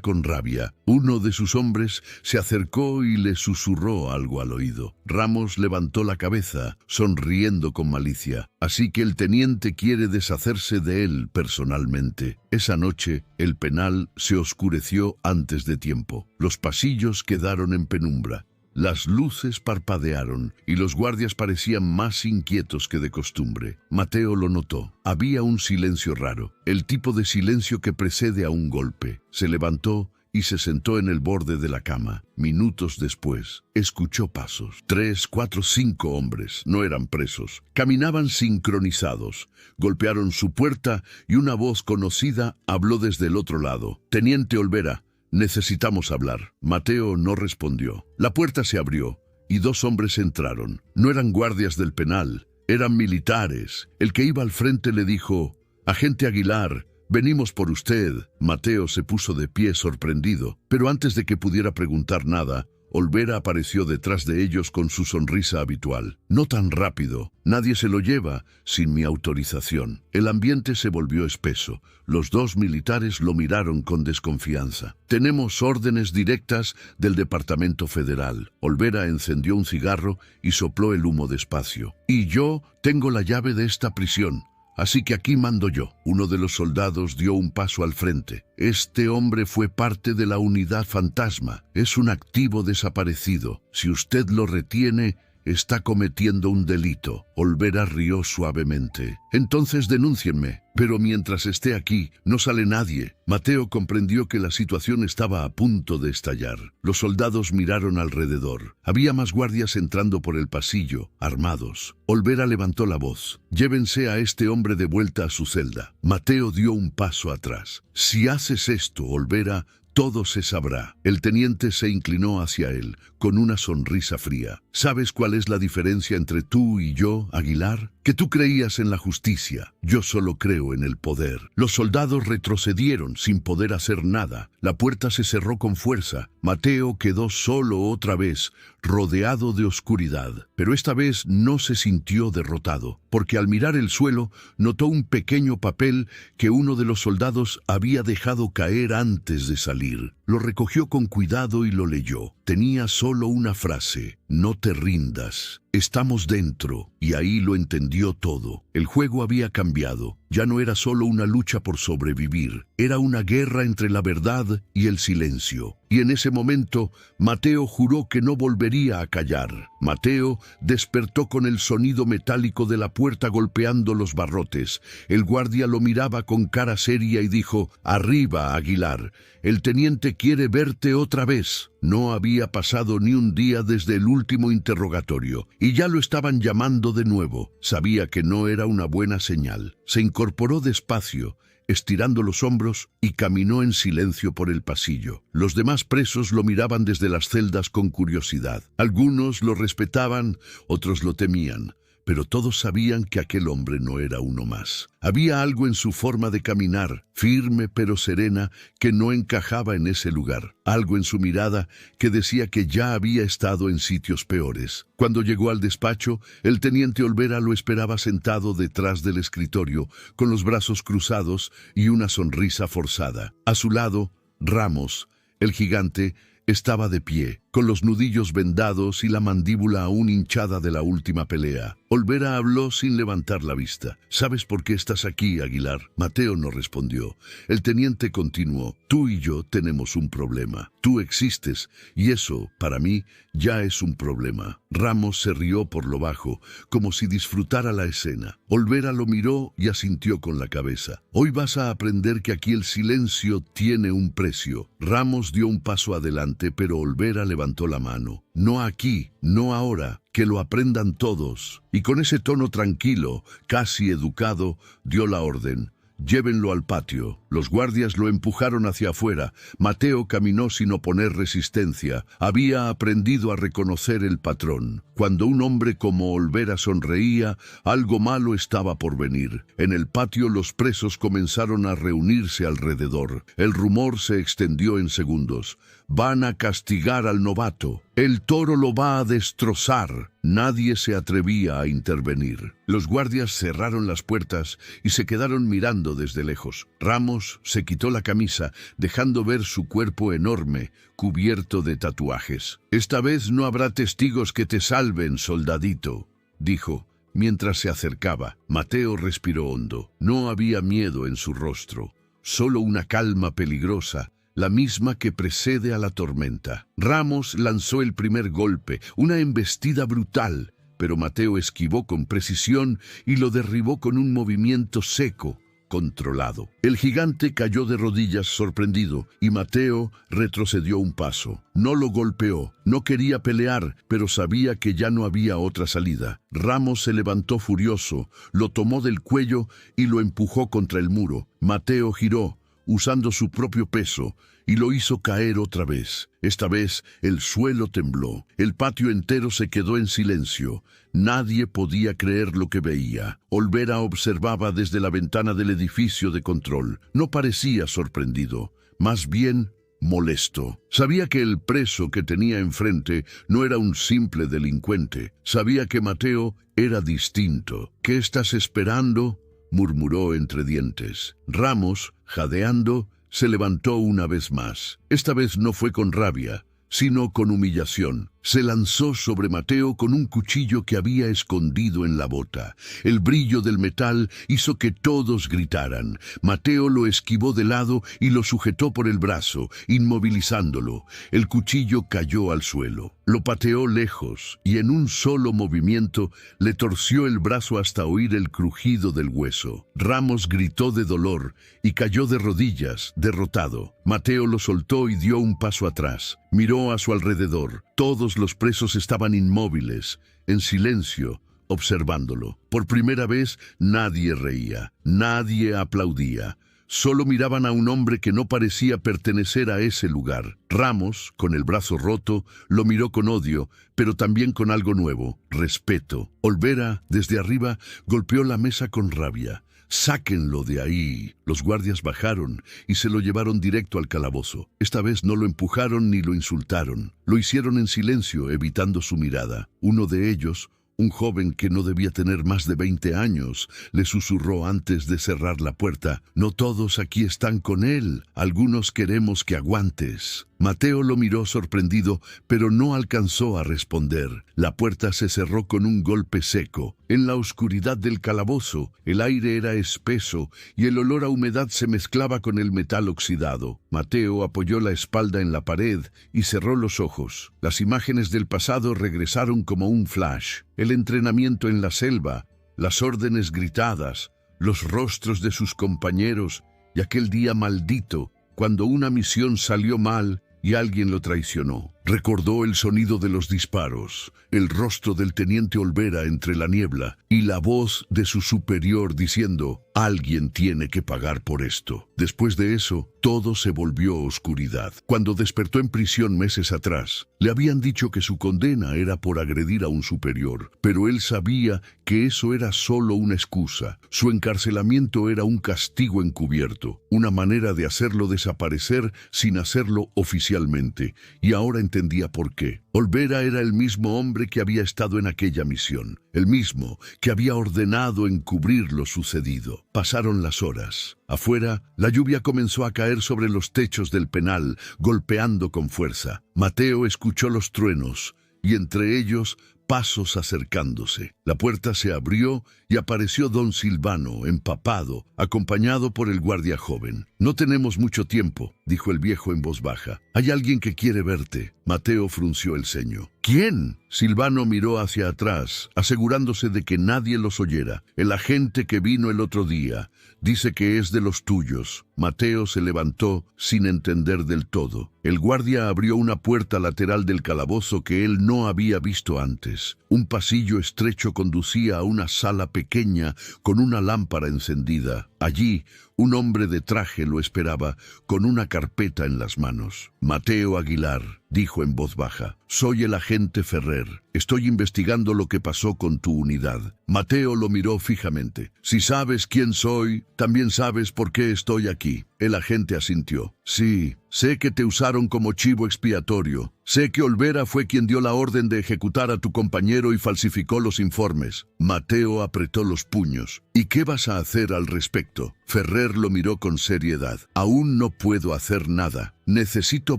con rabia. Uno de sus hombres se acercó y le susurró algo al oído. Ramos levantó la cabeza, sonriendo con malicia. «Así que el teniente quiere deshacerse de él personalmente». Esa noche, el penal se oscureció antes de tiempo. Los pasillos quedaron en penumbra. Las luces parpadearon y los guardias parecían más inquietos que de costumbre. Mateo lo notó. Había un silencio raro, el tipo de silencio que precede a un golpe. Se levantó y se sentó en el borde de la cama. Minutos después, escuchó pasos. 3, 4, 5 hombres, no eran presos. Caminaban sincronizados. Golpearon su puerta y una voz conocida habló desde el otro lado. «Teniente Olvera, necesitamos hablar». Mateo no respondió. La puerta se abrió y 2 hombres entraron. No eran guardias del penal, eran militares. El que iba al frente le dijo: «Agente Aguilar, venimos por usted». Mateo se puso de pie sorprendido, pero antes de que pudiera preguntar nada, Olvera apareció detrás de ellos con su sonrisa habitual. «No tan rápido, nadie se lo lleva sin mi autorización». El ambiente se volvió espeso. Los 2 militares lo miraron con desconfianza. «Tenemos órdenes directas del Departamento Federal». Olvera encendió un cigarro y sopló el humo despacio. «Y yo tengo la llave de esta prisión. Así que aquí mando yo». Uno de los soldados dio un paso al frente. «Este hombre fue parte de la unidad fantasma. Es un activo desaparecido. Si usted lo retiene, está cometiendo un delito». Olvera rió suavemente. «Entonces denúncienme. Pero mientras esté aquí, no sale nadie». Mateo comprendió que la situación estaba a punto de estallar. Los soldados miraron alrededor. Había más guardias entrando por el pasillo, armados. Olvera levantó la voz: «Llévense a este hombre de vuelta a su celda». Mateo dio un paso atrás. «Si haces esto, Olvera, todo se sabrá». El teniente se inclinó hacia él, con una sonrisa fría. «¿Sabes cuál es la diferencia entre tú y yo, Aguilar? Que tú creías en la justicia. Yo solo creo en el poder». Los soldados retrocedieron sin poder hacer nada. La puerta se cerró con fuerza. Mateo quedó solo otra vez, rodeado de oscuridad. Pero esta vez no se sintió derrotado, porque al mirar el suelo, notó un pequeño papel que uno de los soldados había dejado caer antes de salir. Lo recogió con cuidado y lo leyó. Tenía solo una frase: «No te rindas, estamos dentro». Y ahí lo entendió todo. El juego había cambiado. Ya no era solo una lucha por sobrevivir, era una guerra entre la verdad y el silencio. Y en ese momento, Mateo juró que no volvería a callar. Mateo despertó con el sonido metálico de la puerta golpeando los barrotes. El guardia lo miraba con cara seria y dijo: «Arriba, Aguilar, el teniente quiere verte otra vez». No había pasado ni un día desde el último interrogatorio, y ya lo estaban llamando de nuevo. Sabía que no era una buena señal. Se incorporó despacio, estirando los hombros, y caminó en silencio por el pasillo. Los demás presos lo miraban desde las celdas con curiosidad. Algunos lo respetaban, otros lo temían. Pero todos sabían que aquel hombre no era uno más. Había algo en su forma de caminar, firme pero serena, que no encajaba en ese lugar. Algo en su mirada que decía que ya había estado en sitios peores. Cuando llegó al despacho, el teniente Olvera lo esperaba sentado detrás del escritorio, con los brazos cruzados y una sonrisa forzada. A su lado, Ramos, el gigante, estaba de pie, con los nudillos vendados y la mandíbula aún hinchada de la última pelea. Olvera habló sin levantar la vista. ¿Sabes por qué estás aquí, Aguilar? Mateo no respondió. El teniente continuó. Tú y yo tenemos un problema. Tú existes, y eso, para mí, ya es un problema. Ramos se rió por lo bajo, como si disfrutara la escena. Olvera lo miró y asintió con la cabeza. Hoy vas a aprender que aquí el silencio tiene un precio. Ramos dio un paso adelante, pero Olvera levantó la mano. No aquí, no ahora, que lo aprendan todos. Y con ese tono tranquilo, casi educado, dio la orden. Llévenlo al patio. Los guardias lo empujaron hacia afuera. Mateo caminó sin oponer resistencia. Había aprendido a reconocer el patrón. Cuando un hombre como Olvera sonreía, algo malo estaba por venir. En el patio los presos comenzaron a reunirse alrededor. El rumor se extendió en segundos. Van a castigar al novato. El toro lo va a destrozar. Nadie se atrevía a intervenir. Los guardias cerraron las puertas y se quedaron mirando desde lejos. Ramos se quitó la camisa, dejando ver su cuerpo enorme, cubierto de tatuajes. Esta vez no habrá testigos que te salven, soldadito, dijo. Mientras se acercaba, Mateo respiró hondo. No había miedo en su rostro, solo una calma peligrosa, la misma que precede a la tormenta. Ramos lanzó el primer golpe, una embestida brutal, pero Mateo esquivó con precisión y lo derribó con un movimiento seco, controlado. El gigante cayó de rodillas sorprendido y Mateo retrocedió un paso. No lo golpeó, no quería pelear, pero sabía que ya no había otra salida. Ramos se levantó furioso, lo tomó del cuello y lo empujó contra el muro. Mateo giró, usando su propio peso, y lo hizo caer otra vez. Esta vez el suelo tembló. El patio entero se quedó en silencio. Nadie podía creer lo que veía. Olvera observaba desde la ventana del edificio de control. No parecía sorprendido, más bien molesto. Sabía que el preso que tenía enfrente no era un simple delincuente. Sabía que Mateo era distinto. ¿Qué estás esperando?, murmuró entre dientes. Ramos, jadeando, se levantó una vez más. Esta vez no fue con rabia, sino con humillación. Se lanzó sobre Mateo con un cuchillo que había escondido en la bota. El brillo del metal hizo que todos gritaran. Mateo lo esquivó de lado y lo sujetó por el brazo, inmovilizándolo. El cuchillo cayó al suelo. Lo pateó lejos y en un solo movimiento le torció el brazo hasta oír el crujido del hueso. Ramos gritó de dolor y cayó de rodillas, derrotado. Mateo lo soltó y dio un paso atrás. Miró a su alrededor. Todos los presos estaban inmóviles, en silencio, observándolo. Por primera vez nadie reía, nadie aplaudía. Solo miraban a un hombre que no parecía pertenecer a ese lugar. Ramos, con el brazo roto, lo miró con odio, pero también con algo nuevo, respeto. Olvera, desde arriba, golpeó la mesa con rabia. «Sáquenlo de ahí». Los guardias bajaron y se lo llevaron directo al calabozo. Esta vez no lo empujaron ni lo insultaron. Lo hicieron en silencio, evitando su mirada. Uno de ellos, un joven que no debía tener más de 20 años, le susurró antes de cerrar la puerta: «No todos aquí están con él. Algunos queremos que aguantes». Mateo lo miró sorprendido, pero no alcanzó a responder. La puerta se cerró con un golpe seco. En la oscuridad del calabozo, el aire era espeso y el olor a humedad se mezclaba con el metal oxidado. Mateo apoyó la espalda en la pared y cerró los ojos. Las imágenes del pasado regresaron como un flash. El entrenamiento en la selva, las órdenes gritadas, los rostros de sus compañeros y aquel día maldito, cuando una misión salió mal y alguien lo traicionó. Recordó el sonido de los disparos, el rostro del teniente Olvera entre la niebla y la voz de su superior diciendo: «Alguien tiene que pagar por esto». Después de eso, todo se volvió oscuridad. Cuando despertó en prisión meses atrás, le habían dicho que su condena era por agredir a un superior, pero él sabía que eso era solo una excusa. Su encarcelamiento era un castigo encubierto, una manera de hacerlo desaparecer sin hacerlo oficialmente, y ahora entendía por qué. Olvera era el mismo hombre que había estado en aquella misión. el mismo que había ordenado encubrir lo sucedido. Pasaron las horas. Afuera, la lluvia comenzó a caer sobre los techos del penal, golpeando con fuerza. Mateo escuchó los truenos, y entre ellos pasos acercándose. La puerta se abrió y apareció don Silvano, empapado, acompañado por el guardia joven. «No tenemos mucho tiempo», dijo el viejo en voz baja. «Hay alguien que quiere verte». Mateo frunció el ceño. «¿Quién?». Silvano miró hacia atrás, asegurándose de que nadie los oyera. «El agente que vino el otro día. Dice que es de los tuyos». Mateo se levantó sin entender del todo. El guardia abrió una puerta lateral del calabozo que él no había visto antes. Un pasillo estrecho conducía a una sala pequeña con una lámpara encendida. Allí, un hombre de traje lo esperaba con una carpeta en las manos. «Mateo Aguilar», dijo en voz baja. «Soy el agente Ferrer. Estoy investigando lo que pasó con tu unidad». Mateo lo miró fijamente. «Si sabes quién soy, también sabes por qué estoy aquí». El agente asintió. «Sí, sé que te usaron como chivo expiatorio. Sé que Olvera fue quien dio la orden de ejecutar a tu compañero y falsificó los informes». Mateo apretó los puños. «¿Y qué vas a hacer al respecto?». Ferrer lo miró con seriedad. «Aún no puedo hacer nada. Necesito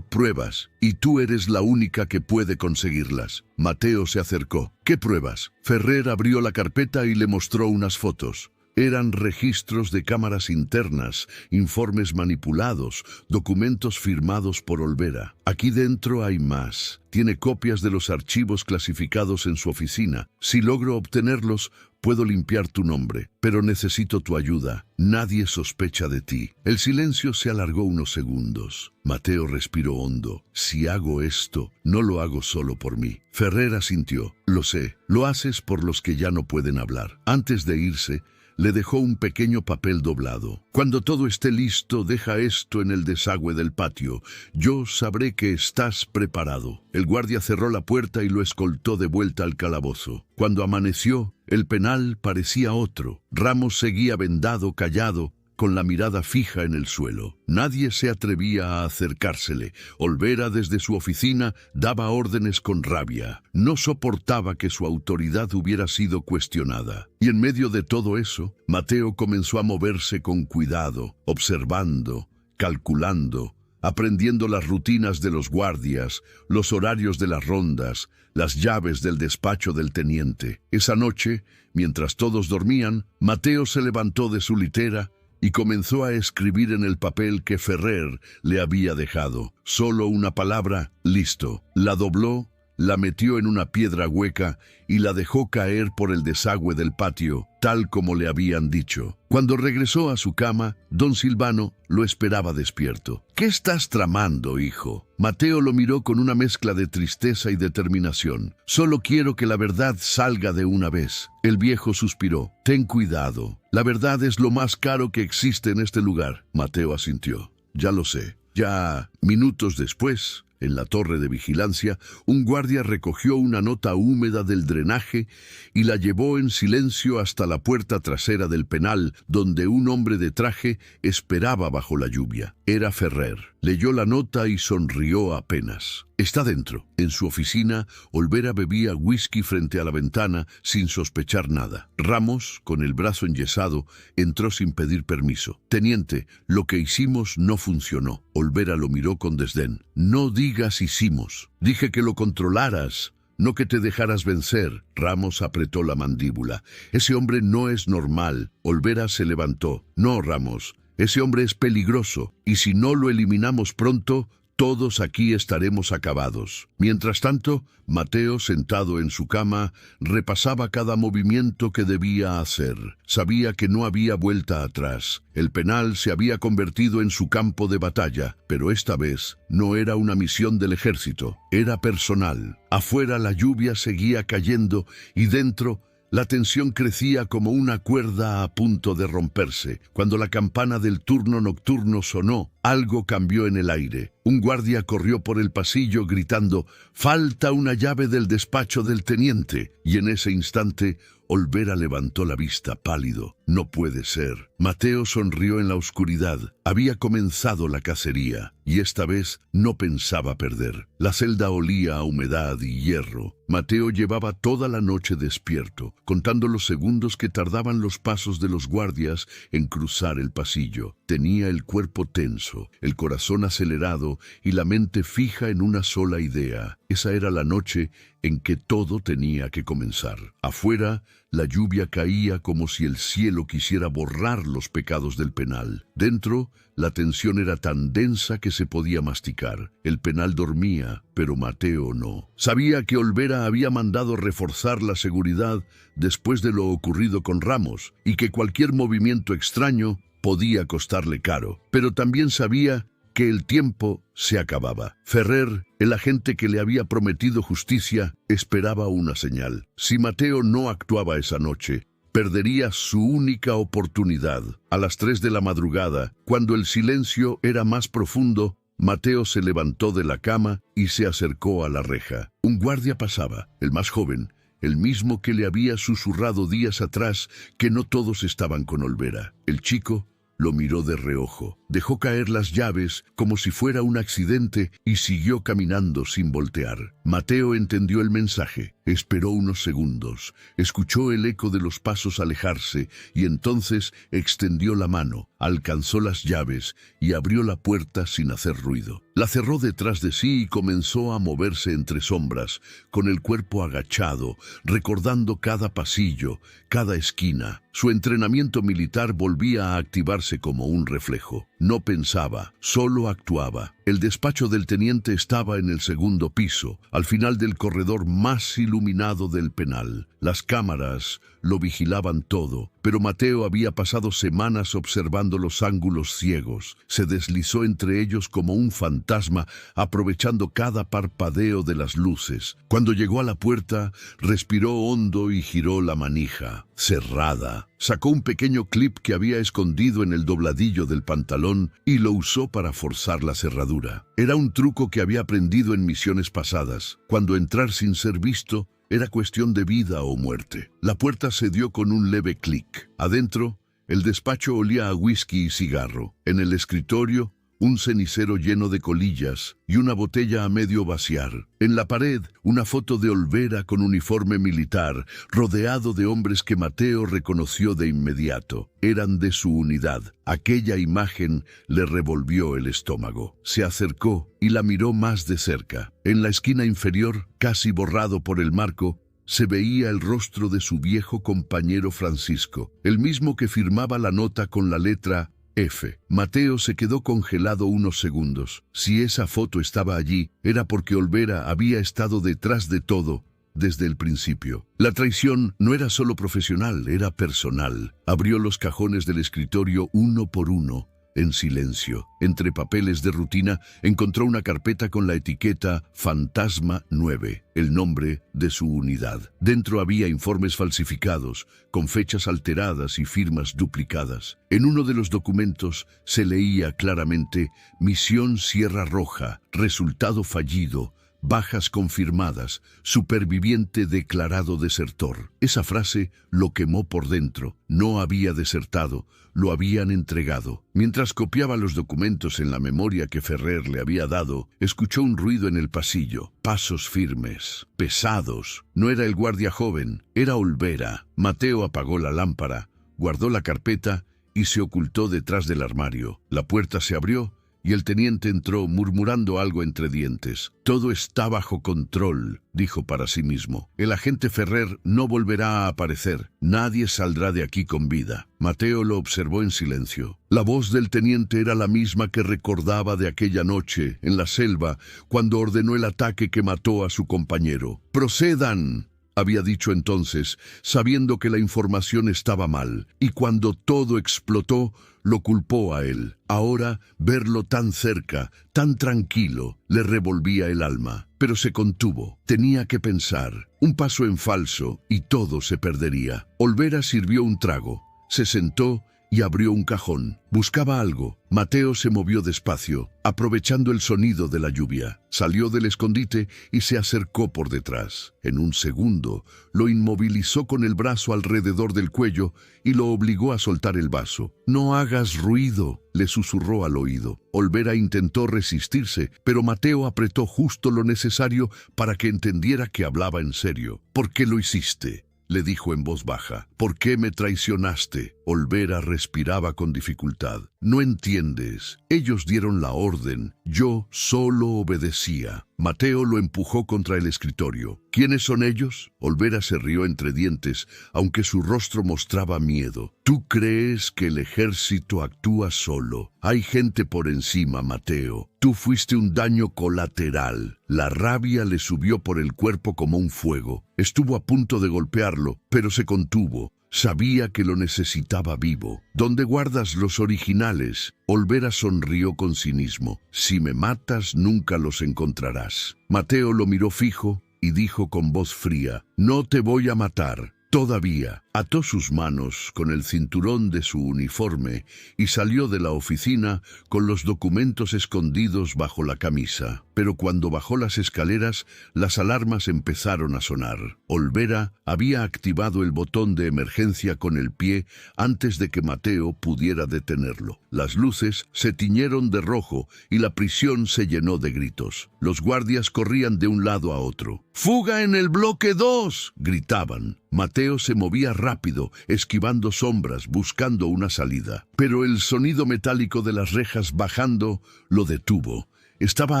pruebas, y tú eres la única que puede conseguirlas». Mateo se acercó. «¿Qué pruebas?». Ferrer abrió la carpeta y le mostró unas fotos. Eran registros de cámaras internas, informes manipulados, documentos firmados por Olvera. «Aquí dentro hay más. Tiene copias de los archivos clasificados en su oficina. Si logro obtenerlos, puedo limpiar tu nombre, pero necesito tu ayuda. Nadie sospecha de ti». El silencio se alargó unos segundos. Mateo respiró hondo. «Si hago esto, no lo hago solo por mí». Ferrer asintió. «Lo sé, lo haces por los que ya no pueden hablar». Antes de irse, le dejó un pequeño papel doblado. «Cuando todo esté listo, deja esto en el desagüe del patio. Yo sabré que estás preparado». El guardia cerró la puerta y lo escoltó de vuelta al calabozo. Cuando amaneció, el penal parecía otro. Ramos seguía vendado, callado, con la mirada fija en el suelo. Nadie se atrevía a acercársele. Olvera desde su oficina daba órdenes con rabia. No soportaba que su autoridad hubiera sido cuestionada. Y en medio de todo eso, Mateo comenzó a moverse con cuidado, observando, calculando, aprendiendo las rutinas de los guardias, los horarios de las rondas, las llaves del despacho del teniente. Esa noche, mientras todos dormían, Mateo se levantó de su litera y comenzó a escribir en el papel que Ferrer le había dejado. Solo una palabra: listo. La dobló, la metió en una piedra hueca y la dejó caer por el desagüe del patio, tal como le habían dicho. Cuando regresó a su cama, don Silvano lo esperaba despierto. «¿Qué estás tramando, hijo?». Mateo lo miró con una mezcla de tristeza y determinación. «Solo quiero que la verdad salga de una vez». El viejo suspiró. «Ten cuidado. La verdad es lo más caro que existe en este lugar». Mateo asintió. «Ya lo sé». Ya minutos después, en la torre de vigilancia, un guardia recogió una nota húmeda del drenaje y la llevó en silencio hasta la puerta trasera del penal, donde un hombre de traje esperaba bajo la lluvia. Era Ferrer. Leyó la nota y sonrió apenas. «Está dentro». En su oficina, Olvera bebía whisky frente a la ventana sin sospechar nada. Ramos, con el brazo enyesado, entró sin pedir permiso. «Teniente, lo que hicimos no funcionó». Olvera lo miró con desdén. «No digas hicimos. Dije que lo controlaras, no que te dejaras vencer». Ramos apretó la mandíbula. «Ese hombre no es normal». Olvera se levantó. «No, Ramos. Ese hombre es peligroso, y si no lo eliminamos pronto, todos aquí estaremos acabados». Mientras tanto, Mateo, sentado en su cama, repasaba cada movimiento que debía hacer. Sabía que no había vuelta atrás. El penal se había convertido en su campo de batalla, pero esta vez no era una misión del ejército, era personal. Afuera la lluvia seguía cayendo y dentro la tensión crecía como una cuerda a punto de romperse. Cuando la campana del turno nocturno sonó, algo cambió en el aire. Un guardia corrió por el pasillo gritando: «¡Falta una llave del despacho del teniente!». Y en ese instante, Olvera levantó la vista pálido. «No puede ser». Mateo sonrió en la oscuridad. Había comenzado la cacería, y esta vez no pensaba perder. La celda olía a humedad y hierro. Mateo llevaba toda la noche despierto, contando los segundos que tardaban los pasos de los guardias en cruzar el pasillo. Tenía el cuerpo tenso, el corazón acelerado y la mente fija en una sola idea. Esa era la noche en que todo tenía que comenzar. Afuera, la lluvia caía como si el cielo quisiera borrar los pecados del penal. Dentro, la tensión era tan densa que se podía masticar. El penal dormía, pero Mateo no. Sabía que Olvera había mandado reforzar la seguridad después de lo ocurrido con Ramos, y que cualquier movimiento extraño podía costarle caro. Pero también sabía que el tiempo se acababa. Ferrer, el agente que le había prometido justicia, esperaba una señal. Si Mateo no actuaba esa noche, perdería su única oportunidad. A las 3 de la madrugada, cuando el silencio era más profundo, Mateo se levantó de la cama y se acercó a la reja. Un guardia pasaba, el más joven, el mismo que le había susurrado días atrás que no todos estaban con Olvera. El chico lo miró de reojo, dejó caer las llaves como si fuera un accidente y siguió caminando sin voltear. Mateo entendió el mensaje, esperó unos segundos, escuchó el eco de los pasos alejarse y entonces extendió la mano, alcanzó las llaves y abrió la puerta sin hacer ruido. La cerró detrás de sí y comenzó a moverse entre sombras, con el cuerpo agachado, recordando cada pasillo, cada esquina. Su entrenamiento militar volvía a activarse como un reflejo. No pensaba, solo actuaba. El despacho del teniente estaba en el segundo piso, al final del corredor más iluminado del penal. Las cámaras lo vigilaban todo, pero Mateo había pasado semanas observando los ángulos ciegos. Se deslizó entre ellos como un fantasma, aprovechando cada parpadeo de las luces. Cuando llegó a la puerta, respiró hondo y giró la manija. Cerrada. Sacó un pequeño clip que había escondido en el dobladillo del pantalón y lo usó para forzar la cerradura. Era un truco que había aprendido en misiones pasadas. Cuando entrar sin ser visto era cuestión de vida o muerte. La puerta se dio con un leve clic. Adentro, el despacho olía a whisky y cigarro. En el escritorio, un cenicero lleno de colillas y una botella a medio vaciar. En la pared, una foto de Olvera con uniforme militar, rodeado de hombres que Mateo reconoció de inmediato. Eran de su unidad. Aquella imagen le revolvió el estómago. Se acercó y la miró más de cerca. En la esquina inferior, casi borrado por el marco, se veía el rostro de su viejo compañero Francisco, el mismo que firmaba la nota con la letra F. Mateo se quedó congelado unos segundos. Si esa foto estaba allí, era porque Olvera había estado detrás de todo desde el principio. La traición no era solo profesional, era personal. Abrió los cajones del escritorio uno por uno, en silencio. Entre papeles de rutina, encontró una carpeta con la etiqueta Fantasma 9, el nombre de su unidad. Dentro había informes falsificados, con fechas alteradas y firmas duplicadas. En uno de los documentos se leía claramente: Misión Sierra Roja, resultado fallido, bajas confirmadas, superviviente declarado desertor. Esa frase lo quemó por dentro. No había desertado, lo habían entregado. Mientras copiaba los documentos en la memoria que Ferrer le había dado, escuchó un ruido en el pasillo. Pasos firmes, pesados. No era el guardia joven, era Olvera. Mateo apagó la lámpara, guardó la carpeta y se ocultó detrás del armario. La puerta se abrió y el teniente entró murmurando algo entre dientes. «Todo está bajo control», dijo para sí mismo. «El agente Ferrer no volverá a aparecer. Nadie saldrá de aquí con vida». Mateo lo observó en silencio. La voz del teniente era la misma que recordaba de aquella noche en la selva, cuando ordenó el ataque que mató a su compañero. «Procedan», había dicho entonces, sabiendo que la información estaba mal, y cuando todo explotó, lo culpó a él. Ahora, verlo tan cerca, tan tranquilo, le revolvía el alma. Pero se contuvo. Tenía que pensar. Un paso en falso y todo se perdería. Olvera sirvió un trago, se sentó y abrió un cajón. Buscaba algo. Mateo se movió despacio, aprovechando el sonido de la lluvia. Salió del escondite y se acercó por detrás. En un segundo, lo inmovilizó con el brazo alrededor del cuello y lo obligó a soltar el vaso. «No hagas ruido», le susurró al oído. Olvera intentó resistirse, pero Mateo apretó justo lo necesario para que entendiera que hablaba en serio. «¿Por qué lo hiciste?», le dijo en voz baja. «¿Por qué me traicionaste?». Olvera respiraba con dificultad. «No entiendes. Ellos dieron la orden. Yo solo obedecía». Mateo lo empujó contra el escritorio. «¿Quiénes son ellos?». Olvera se rió entre dientes, aunque su rostro mostraba miedo. «Tú crees que el ejército actúa solo. Hay gente por encima, Mateo. Tú fuiste un daño colateral». La rabia le subió por el cuerpo como un fuego. Estuvo a punto de golpearlo, pero se contuvo. Sabía que lo necesitaba vivo. «¿Dónde guardas los originales?». Olvera sonrió con cinismo. «Si me matas, nunca los encontrarás». Mateo lo miró fijo y dijo con voz fría: «No te voy a matar. Todavía». Ató sus manos con el cinturón de su uniforme y salió de la oficina con los documentos escondidos bajo la camisa. Pero cuando bajó las escaleras, las alarmas empezaron a sonar. Olvera había activado el botón de emergencia con el pie antes de que Mateo pudiera detenerlo. Las luces se tiñeron de rojo y la prisión se llenó de gritos. Los guardias corrían de un lado a otro. «¡Fuga en el bloque 2!», gritaban. Mateo se movía rápido, esquivando sombras, buscando una salida. Pero el sonido metálico de las rejas bajando lo detuvo. Estaba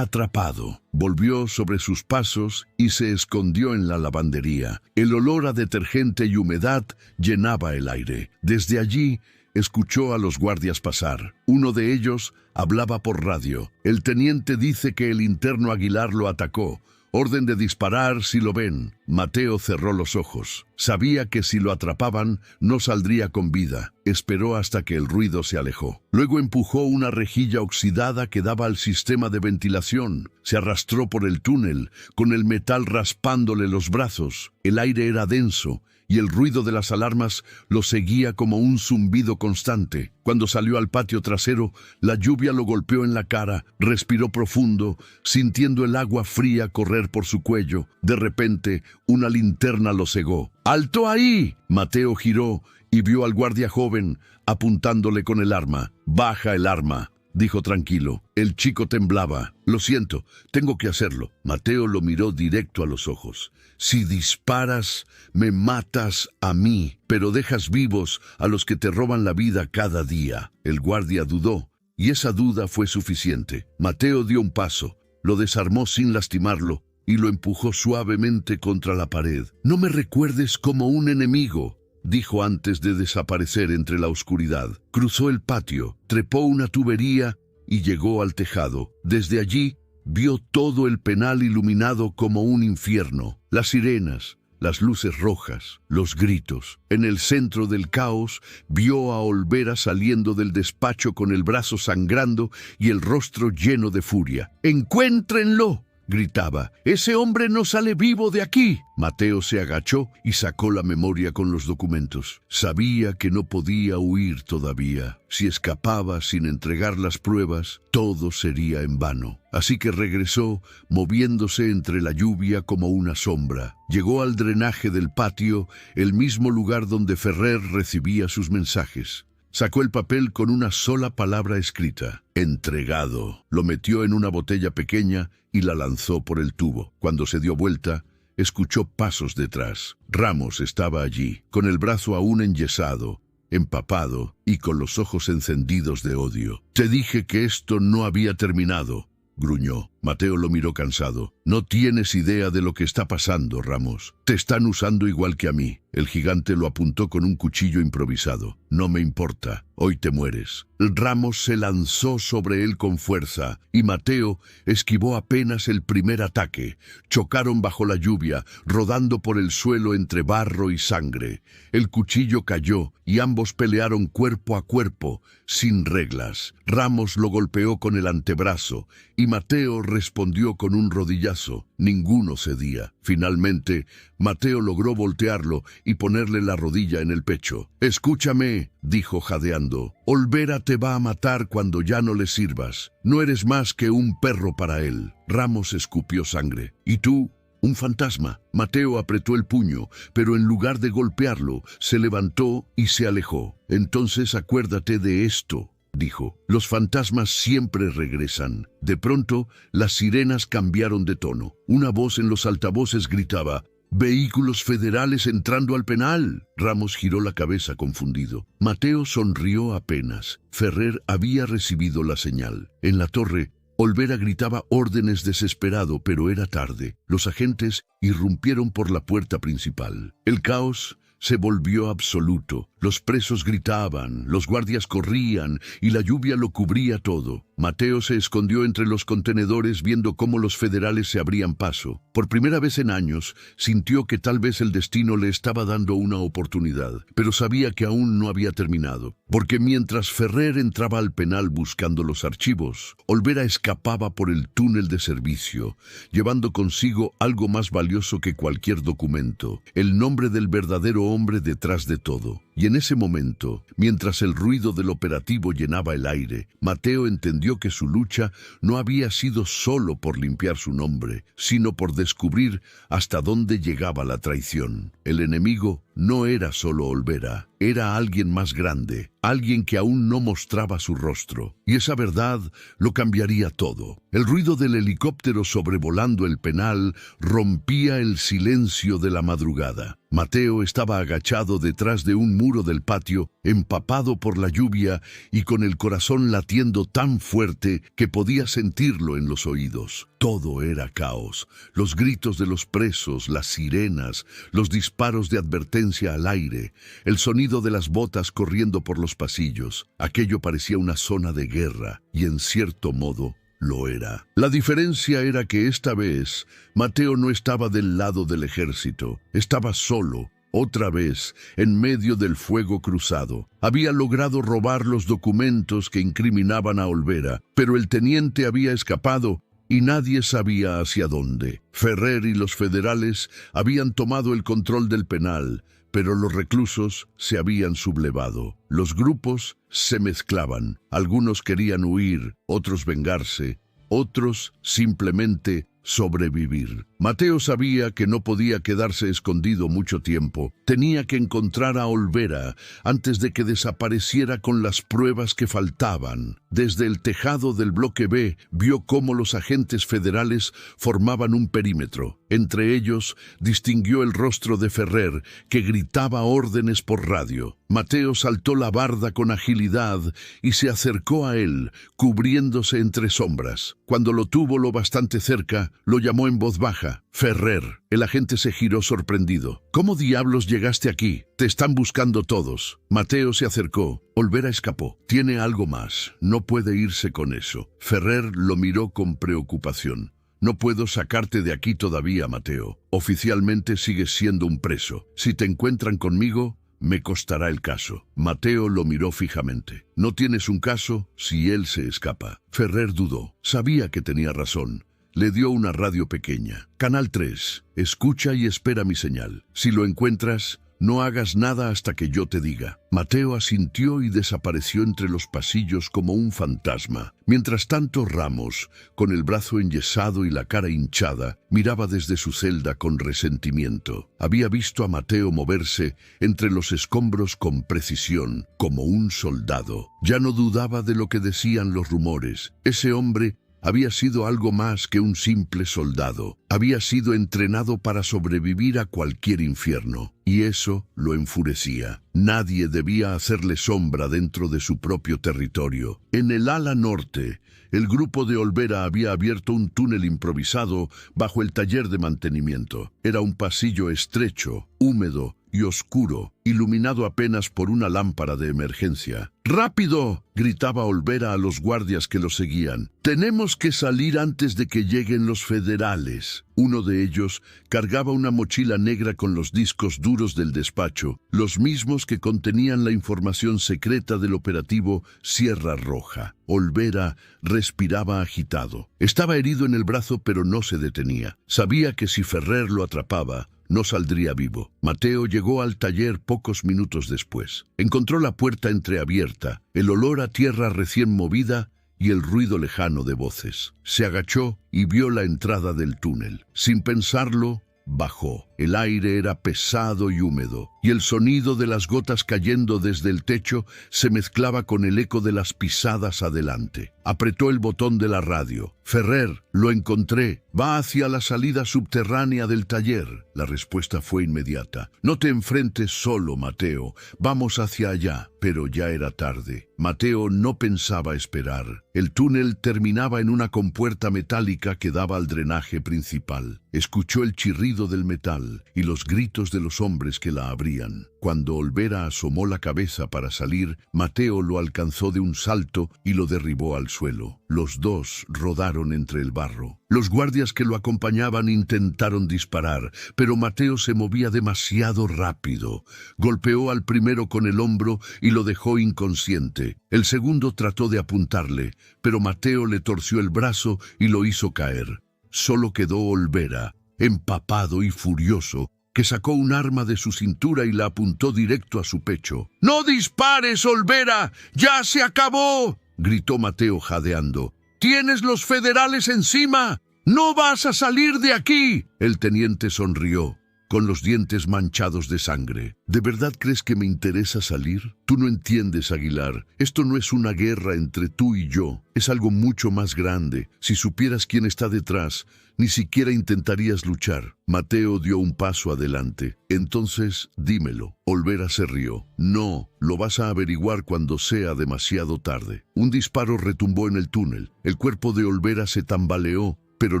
atrapado. Volvió sobre sus pasos y se escondió en la lavandería. El olor a detergente y humedad llenaba el aire. Desde allí escuchó a los guardias pasar. Uno de ellos hablaba por radio. «El teniente dice que el interno Aguilar lo atacó. Orden de disparar si lo ven». Mateo cerró los ojos. Sabía que si lo atrapaban, no saldría con vida. Esperó hasta que el ruido se alejó. Luego empujó una rejilla oxidada que daba al sistema de ventilación. Se arrastró por el túnel, con el metal raspándole los brazos. El aire era denso y el ruido de las alarmas lo seguía como un zumbido constante. Cuando salió al patio trasero, la lluvia lo golpeó en la cara. Respiró profundo, sintiendo el agua fría correr por su cuello. De repente, una linterna lo cegó. «¡Alto ahí!». Mateo giró y vio al guardia joven apuntándole con el arma. «Baja el arma», dijo tranquilo. El chico temblaba. «Lo siento, tengo que hacerlo». Mateo lo miró directo a los ojos. «Si disparas, me matas a mí, pero dejas vivos a los que te roban la vida cada día». El guardia dudó, y esa duda fue suficiente. Mateo dio un paso, lo desarmó sin lastimarlo, y lo empujó suavemente contra la pared. «No me recuerdes como un enemigo», dijo antes de desaparecer entre la oscuridad. Cruzó el patio, trepó una tubería y llegó al tejado. Desde allí vio todo el penal iluminado como un infierno. Las sirenas, las luces rojas, los gritos. En el centro del caos vio a Olvera saliendo del despacho con el brazo sangrando y el rostro lleno de furia. «¡Encuéntrenlo!», gritaba. «Ese hombre no sale vivo de aquí». Mateo se agachó y sacó la memoria con los documentos. Sabía que no podía huir todavía. Si escapaba sin entregar las pruebas, todo sería en vano. Así que regresó, moviéndose entre la lluvia como una sombra. Llegó al drenaje del patio, el mismo lugar donde Ferrer recibía sus mensajes. Sacó el papel con una sola palabra escrita: «Entregado». Lo metió en una botella pequeña y la lanzó por el tubo. Cuando se dio vuelta, escuchó pasos detrás. Ramos estaba allí, con el brazo aún enyesado, empapado y con los ojos encendidos de odio. «Te dije que esto no había terminado», gruñó. Mateo lo miró cansado. «No tienes idea de lo que está pasando, Ramos. Te están usando igual que a mí». El gigante lo apuntó con un cuchillo improvisado. «No me importa. Hoy te mueres». Ramos se lanzó sobre él con fuerza y Mateo esquivó apenas el primer ataque. Chocaron bajo la lluvia, rodando por el suelo entre barro y sangre. El cuchillo cayó y ambos pelearon cuerpo a cuerpo, sin reglas. Ramos lo golpeó con el antebrazo y Mateo respondió con un rodillazo. Ninguno cedía. Finalmente, Mateo logró voltearlo y ponerle la rodilla en el pecho. «Escúchame», dijo jadeando. «Olvera te va a matar cuando ya no le sirvas. No eres más que un perro para él». Ramos escupió sangre. «¿Y tú?» «Un fantasma». Mateo apretó el puño, pero en lugar de golpearlo, se levantó y se alejó. «Entonces acuérdate de esto», dijo. «Los fantasmas siempre regresan». De pronto, las sirenas cambiaron de tono. Una voz en los altavoces gritaba: «¡Vehículos federales entrando al penal!». Ramos giró la cabeza confundido. Mateo sonrió apenas. Ferrer había recibido la señal. En la torre, Olvera gritaba órdenes desesperado, pero era tarde. Los agentes irrumpieron por la puerta principal. El caos se volvió absoluto. Los presos gritaban, los guardias corrían y la lluvia lo cubría todo. Mateo se escondió entre los contenedores viendo cómo los federales se abrían paso. Por primera vez en años, sintió que tal vez el destino le estaba dando una oportunidad, pero sabía que aún no había terminado. Porque mientras Ferrer entraba al penal buscando los archivos, Olvera escapaba por el túnel de servicio, llevando consigo algo más valioso que cualquier documento: el nombre del verdadero hombre detrás de todo. Y en ese momento, mientras el ruido del operativo llenaba el aire, Mateo entendió que su lucha no había sido solo por limpiar su nombre, sino por descubrir hasta dónde llegaba la traición. El enemigo no era solo Olvera, era alguien más grande, alguien que aún no mostraba su rostro. Y esa verdad lo cambiaría todo. El ruido del helicóptero sobrevolando el penal rompía el silencio de la madrugada. Mateo estaba agachado detrás de un muro del patio, empapado por la lluvia y con el corazón latiendo tan fuerte que podía sentirlo en los oídos. Todo era caos. Los gritos de los presos, las sirenas, los disparos de advertencia al aire, el sonido de las botas corriendo por los pasillos. Aquello parecía una zona de guerra, y en cierto modo lo era. La diferencia era que esta vez Mateo no estaba del lado del ejército, estaba solo. Otra vez, en medio del fuego cruzado. Había logrado robar los documentos que incriminaban a Olvera, pero el teniente había escapado y nadie sabía hacia dónde. Ferrer y los federales habían tomado el control del penal, pero los reclusos se habían sublevado. Los grupos se mezclaban. Algunos querían huir, otros vengarse, otros simplemente sobrevivir. Mateo sabía que no podía quedarse escondido mucho tiempo. Tenía que encontrar a Olvera antes de que desapareciera con las pruebas que faltaban. Desde el tejado del bloque B vio cómo los agentes federales formaban un perímetro. Entre ellos distinguió el rostro de Ferrer, que gritaba órdenes por radio. Mateo saltó la barda con agilidad y se acercó a él, cubriéndose entre sombras. Cuando lo tuvo lo bastante cerca, lo llamó en voz baja: «Ferrer». El agente se giró sorprendido. «¿Cómo diablos llegaste aquí? Te están buscando todos». Mateo se acercó. Olvera escapó. «Tiene algo más. No puede irse con eso». Ferrer lo miró con preocupación. «No puedo sacarte de aquí todavía, Mateo. Oficialmente sigues siendo un preso. Si te encuentran conmigo, me costará el caso». Mateo lo miró fijamente. «No tienes un caso si él se escapa». Ferrer dudó. Sabía que tenía razón. Le dio una radio pequeña. «Canal 3, escucha y espera mi señal. Si lo encuentras, no hagas nada hasta que yo te diga». Mateo asintió y desapareció entre los pasillos como un fantasma. Mientras tanto, Ramos, con el brazo enyesado y la cara hinchada, miraba desde su celda con resentimiento. Había visto a Mateo moverse entre los escombros con precisión, como un soldado. Ya no dudaba de lo que decían los rumores. Ese hombre había sido algo más que un simple soldado. Había sido entrenado para sobrevivir a cualquier infierno, y eso lo enfurecía. Nadie debía hacerle sombra dentro de su propio territorio. En el ala norte, el grupo de Olvera había abierto un túnel improvisado bajo el taller de mantenimiento. Era un pasillo estrecho, húmedo, y oscuro, iluminado apenas por una lámpara de emergencia. ¡Rápido!, gritaba Olvera a los guardias que lo seguían. «Tenemos que salir antes de que lleguen los federales». Uno de ellos cargaba una mochila negra con los discos duros del despacho, los mismos que contenían la información secreta del operativo Sierra Roja. Olvera respiraba agitado. Estaba herido en el brazo, pero no se detenía. Sabía que si Ferrer lo atrapaba, no saldría vivo. Mateo llegó al taller pocos minutos después. Encontró la puerta entreabierta, el olor a tierra recién movida y el ruido lejano de voces. Se agachó y vio la entrada del túnel. Sin pensarlo, bajó. El aire era pesado y húmedo, y el sonido de las gotas cayendo desde el techo se mezclaba con el eco de las pisadas adelante. Apretó el botón de la radio. «Ferrer, lo encontré. Va hacia la salida subterránea del taller». La respuesta fue inmediata. «No te enfrentes solo, Mateo. Vamos hacia allá». Pero ya era tarde. Mateo no pensaba esperar. El túnel terminaba en una compuerta metálica que daba al drenaje principal. Escuchó el chirrido del metal y los gritos de los hombres que la abrían. Cuando Olvera asomó la cabeza para salir, Mateo lo alcanzó de un salto y lo derribó al suelo. Los dos rodaron entre el barro. Los guardias que lo acompañaban intentaron disparar, pero Mateo se movía demasiado rápido. Golpeó al primero con el hombro y lo dejó inconsciente. El segundo trató de apuntarle, pero Mateo le torció el brazo y lo hizo caer. Solo quedó Olvera, empapado y furioso, que sacó un arma de su cintura y la apuntó directo a su pecho. «¡No dispares, Olvera! ¡Ya se acabó!», gritó Mateo jadeando. «¡Tienes los federales encima! ¡No vas a salir de aquí!». El teniente sonrió, con los dientes manchados de sangre. «¿De verdad crees que me interesa salir? Tú no entiendes, Aguilar. Esto no es una guerra entre tú y yo. Es algo mucho más grande. Si supieras quién está detrás, ni siquiera intentarías luchar». Mateo dio un paso adelante. «Entonces, dímelo». Olvera se rió. «No, lo vas a averiguar cuando sea demasiado tarde». Un disparo retumbó en el túnel. El cuerpo de Olvera se tambaleó, pero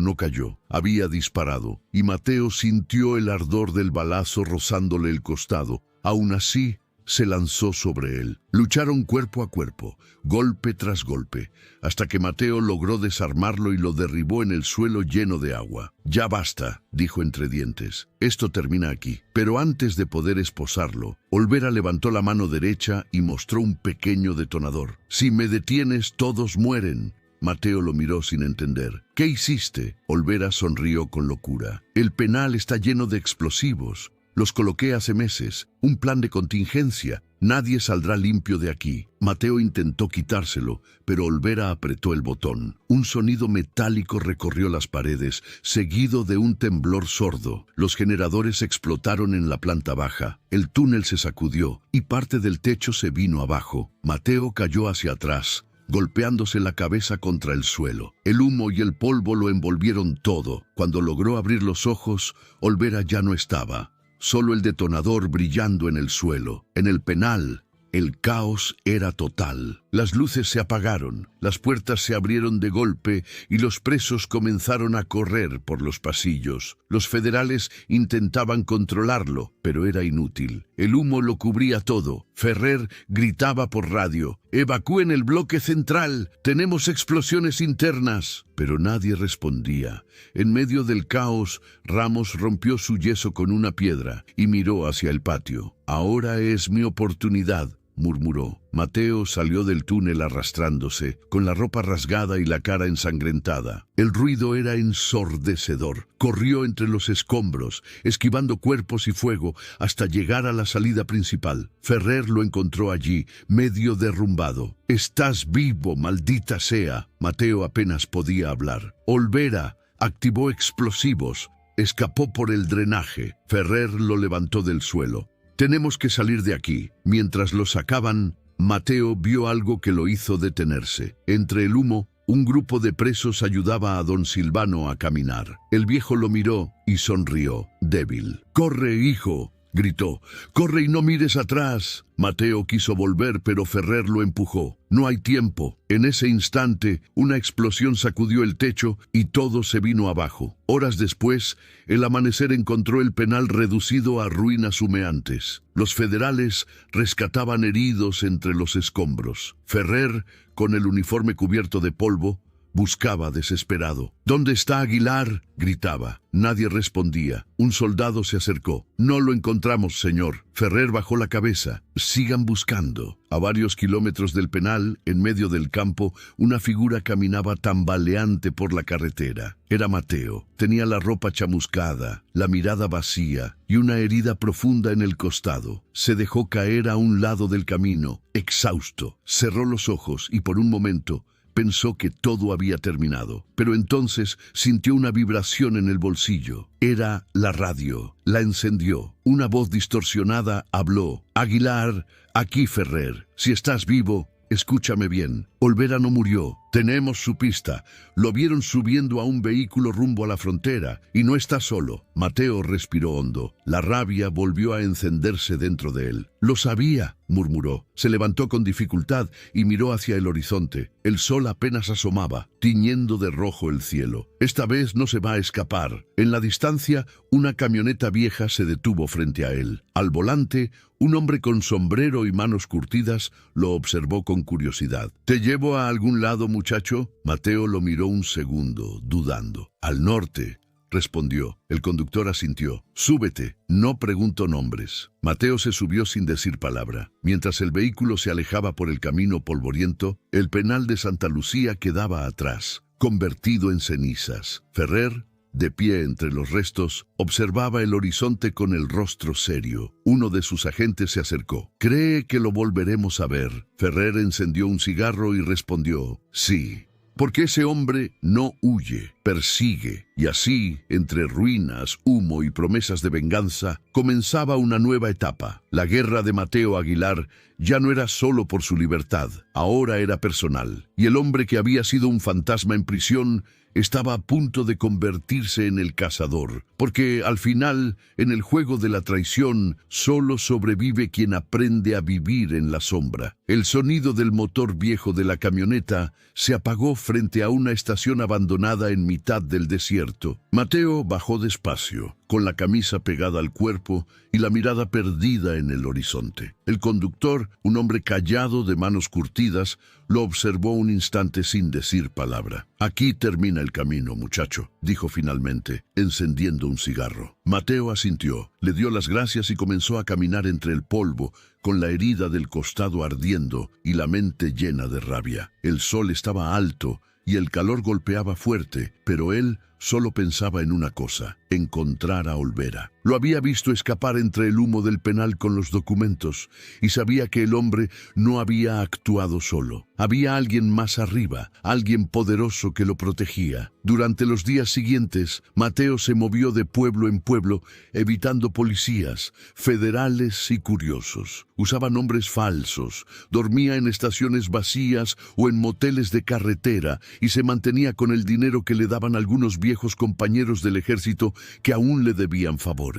no cayó. Había disparado, y Mateo sintió el ardor del balazo rozándole el costado. Aún así, se lanzó sobre él. Lucharon cuerpo a cuerpo, golpe tras golpe, hasta que Mateo logró desarmarlo y lo derribó en el suelo lleno de agua. «Ya basta», dijo entre dientes. «Esto termina aquí». Pero antes de poder esposarlo, Olvera levantó la mano derecha y mostró un pequeño detonador. «Si me detienes, todos mueren». Mateo lo miró sin entender. «¿Qué hiciste?». Olvera sonrió con locura. «El penal está lleno de explosivos. Los coloqué hace meses. Un plan de contingencia. Nadie saldrá limpio de aquí». Mateo intentó quitárselo, pero Olvera apretó el botón. Un sonido metálico recorrió las paredes, seguido de un temblor sordo. Los generadores explotaron en la planta baja. El túnel se sacudió y parte del techo se vino abajo. Mateo cayó hacia atrás, golpeándose la cabeza contra el suelo. El humo y el polvo lo envolvieron todo. Cuando logró abrir los ojos, Olvera ya no estaba. Solo el detonador brillando en el suelo. En el penal, el caos era total. Las luces se apagaron, las puertas se abrieron de golpe y los presos comenzaron a correr por los pasillos. Los federales intentaban controlarlo, pero era inútil. El humo lo cubría todo. Ferrer gritaba por radio: «¡Evacúen el bloque central! ¡Tenemos explosiones internas!». Pero nadie respondía. En medio del caos, Ramos rompió su yeso con una piedra y miró hacia el patio. «Ahora es mi oportunidad», murmuró. Mateo salió del túnel arrastrándose, con la ropa rasgada y la cara ensangrentada. El ruido era ensordecedor. Corrió entre los escombros, esquivando cuerpos y fuego, hasta llegar a la salida principal. Ferrer lo encontró allí, medio derrumbado. «¡Estás vivo, maldita sea!». Mateo apenas podía hablar. Olvera activó explosivos. Escapó por el drenaje. Ferrer lo levantó del suelo. «Tenemos que salir de aquí». Mientras lo sacaban, Mateo vio algo que lo hizo detenerse. Entre el humo, un grupo de presos ayudaba a don Silvano a caminar. El viejo lo miró y sonrió, débil. «Corre, hijo. gritó. ¡Corre y no mires atrás! Mateo quiso volver, pero Ferrer lo empujó. No hay tiempo. En ese instante, una explosión sacudió el techo y todo se vino abajo. Horas después, el amanecer encontró el penal reducido a ruinas humeantes. Los federales rescataban heridos entre los escombros. Ferrer, con el uniforme cubierto de polvo, buscaba desesperado. «¿Dónde está Aguilar?», gritaba. Nadie respondía. Un soldado se acercó. «No lo encontramos, señor». Ferrer bajó la cabeza. «Sigan buscando». A varios kilómetros del penal, en medio del campo, una figura caminaba tambaleante por la carretera. Era Mateo. Tenía la ropa chamuscada, la mirada vacía y una herida profunda en el costado. Se dejó caer a un lado del camino, exhausto. Cerró los ojos y por un momento pensó que todo había terminado, pero entonces sintió una vibración en el bolsillo. Era la radio. La encendió. Una voz distorsionada habló. «Aguilar, aquí Ferrer. Si estás vivo, escúchame bien. Olvera no murió. Tenemos su pista. Lo vieron subiendo a un vehículo rumbo a la frontera y no está solo». Mateo respiró hondo. La rabia volvió a encenderse dentro de él. «Lo sabía», murmuró. Se levantó con dificultad y miró hacia el horizonte. El sol apenas asomaba, tiñendo de rojo el cielo. Esta vez no se va a escapar. En la distancia, una camioneta vieja se detuvo frente a él. Al volante, un hombre con sombrero y manos curtidas lo observó con curiosidad. «¿Te llevo a algún lado, muchacho?» Mateo lo miró un segundo, dudando. «Al norte», respondió. El conductor asintió. «Súbete, no pregunto nombres». Mateo se subió sin decir palabra. Mientras el vehículo se alejaba por el camino polvoriento, el penal de Santa Lucía quedaba atrás, convertido en cenizas. Ferrer, de pie entre los restos, observaba el horizonte con el rostro serio. Uno de sus agentes se acercó. «¿Cree que lo volveremos a ver?» Ferrer encendió un cigarro y respondió. «Sí». Porque ese hombre no huye, persigue, y así, entre ruinas, humo y promesas de venganza, comenzaba una nueva etapa. La guerra de Mateo Aguilar ya no era solo por su libertad, ahora era personal, y el hombre que había sido un fantasma en prisión estaba a punto de convertirse en el cazador, porque al final, en el juego de la traición, solo sobrevive quien aprende a vivir en la sombra. El sonido del motor viejo de la camioneta se apagó frente a una estación abandonada en mitad del desierto. Mateo bajó despacio, con la camisa pegada al cuerpo y la mirada perdida en el horizonte. El conductor, un hombre callado de manos curtidas, lo observó un instante sin decir palabra. «Aquí termina el camino, muchacho», dijo finalmente, encendiendo un cigarro. Mateo asintió, le dio las gracias y comenzó a caminar entre el polvo, con la herida del costado ardiendo y la mente llena de rabia. El sol estaba alto y el calor golpeaba fuerte, pero él solo pensaba en una cosa: encontrar a Olvera. Lo había visto escapar entre el humo del penal con los documentos y sabía que el hombre no había actuado solo. Había alguien más arriba, alguien poderoso que lo protegía. Durante los días siguientes, Mateo se movió de pueblo en pueblo, evitando policías, federales y curiosos. Usaba nombres falsos, dormía en estaciones vacías o en moteles de carretera y se mantenía con el dinero que le daban algunos viejos compañeros del ejército que aún le debían favores.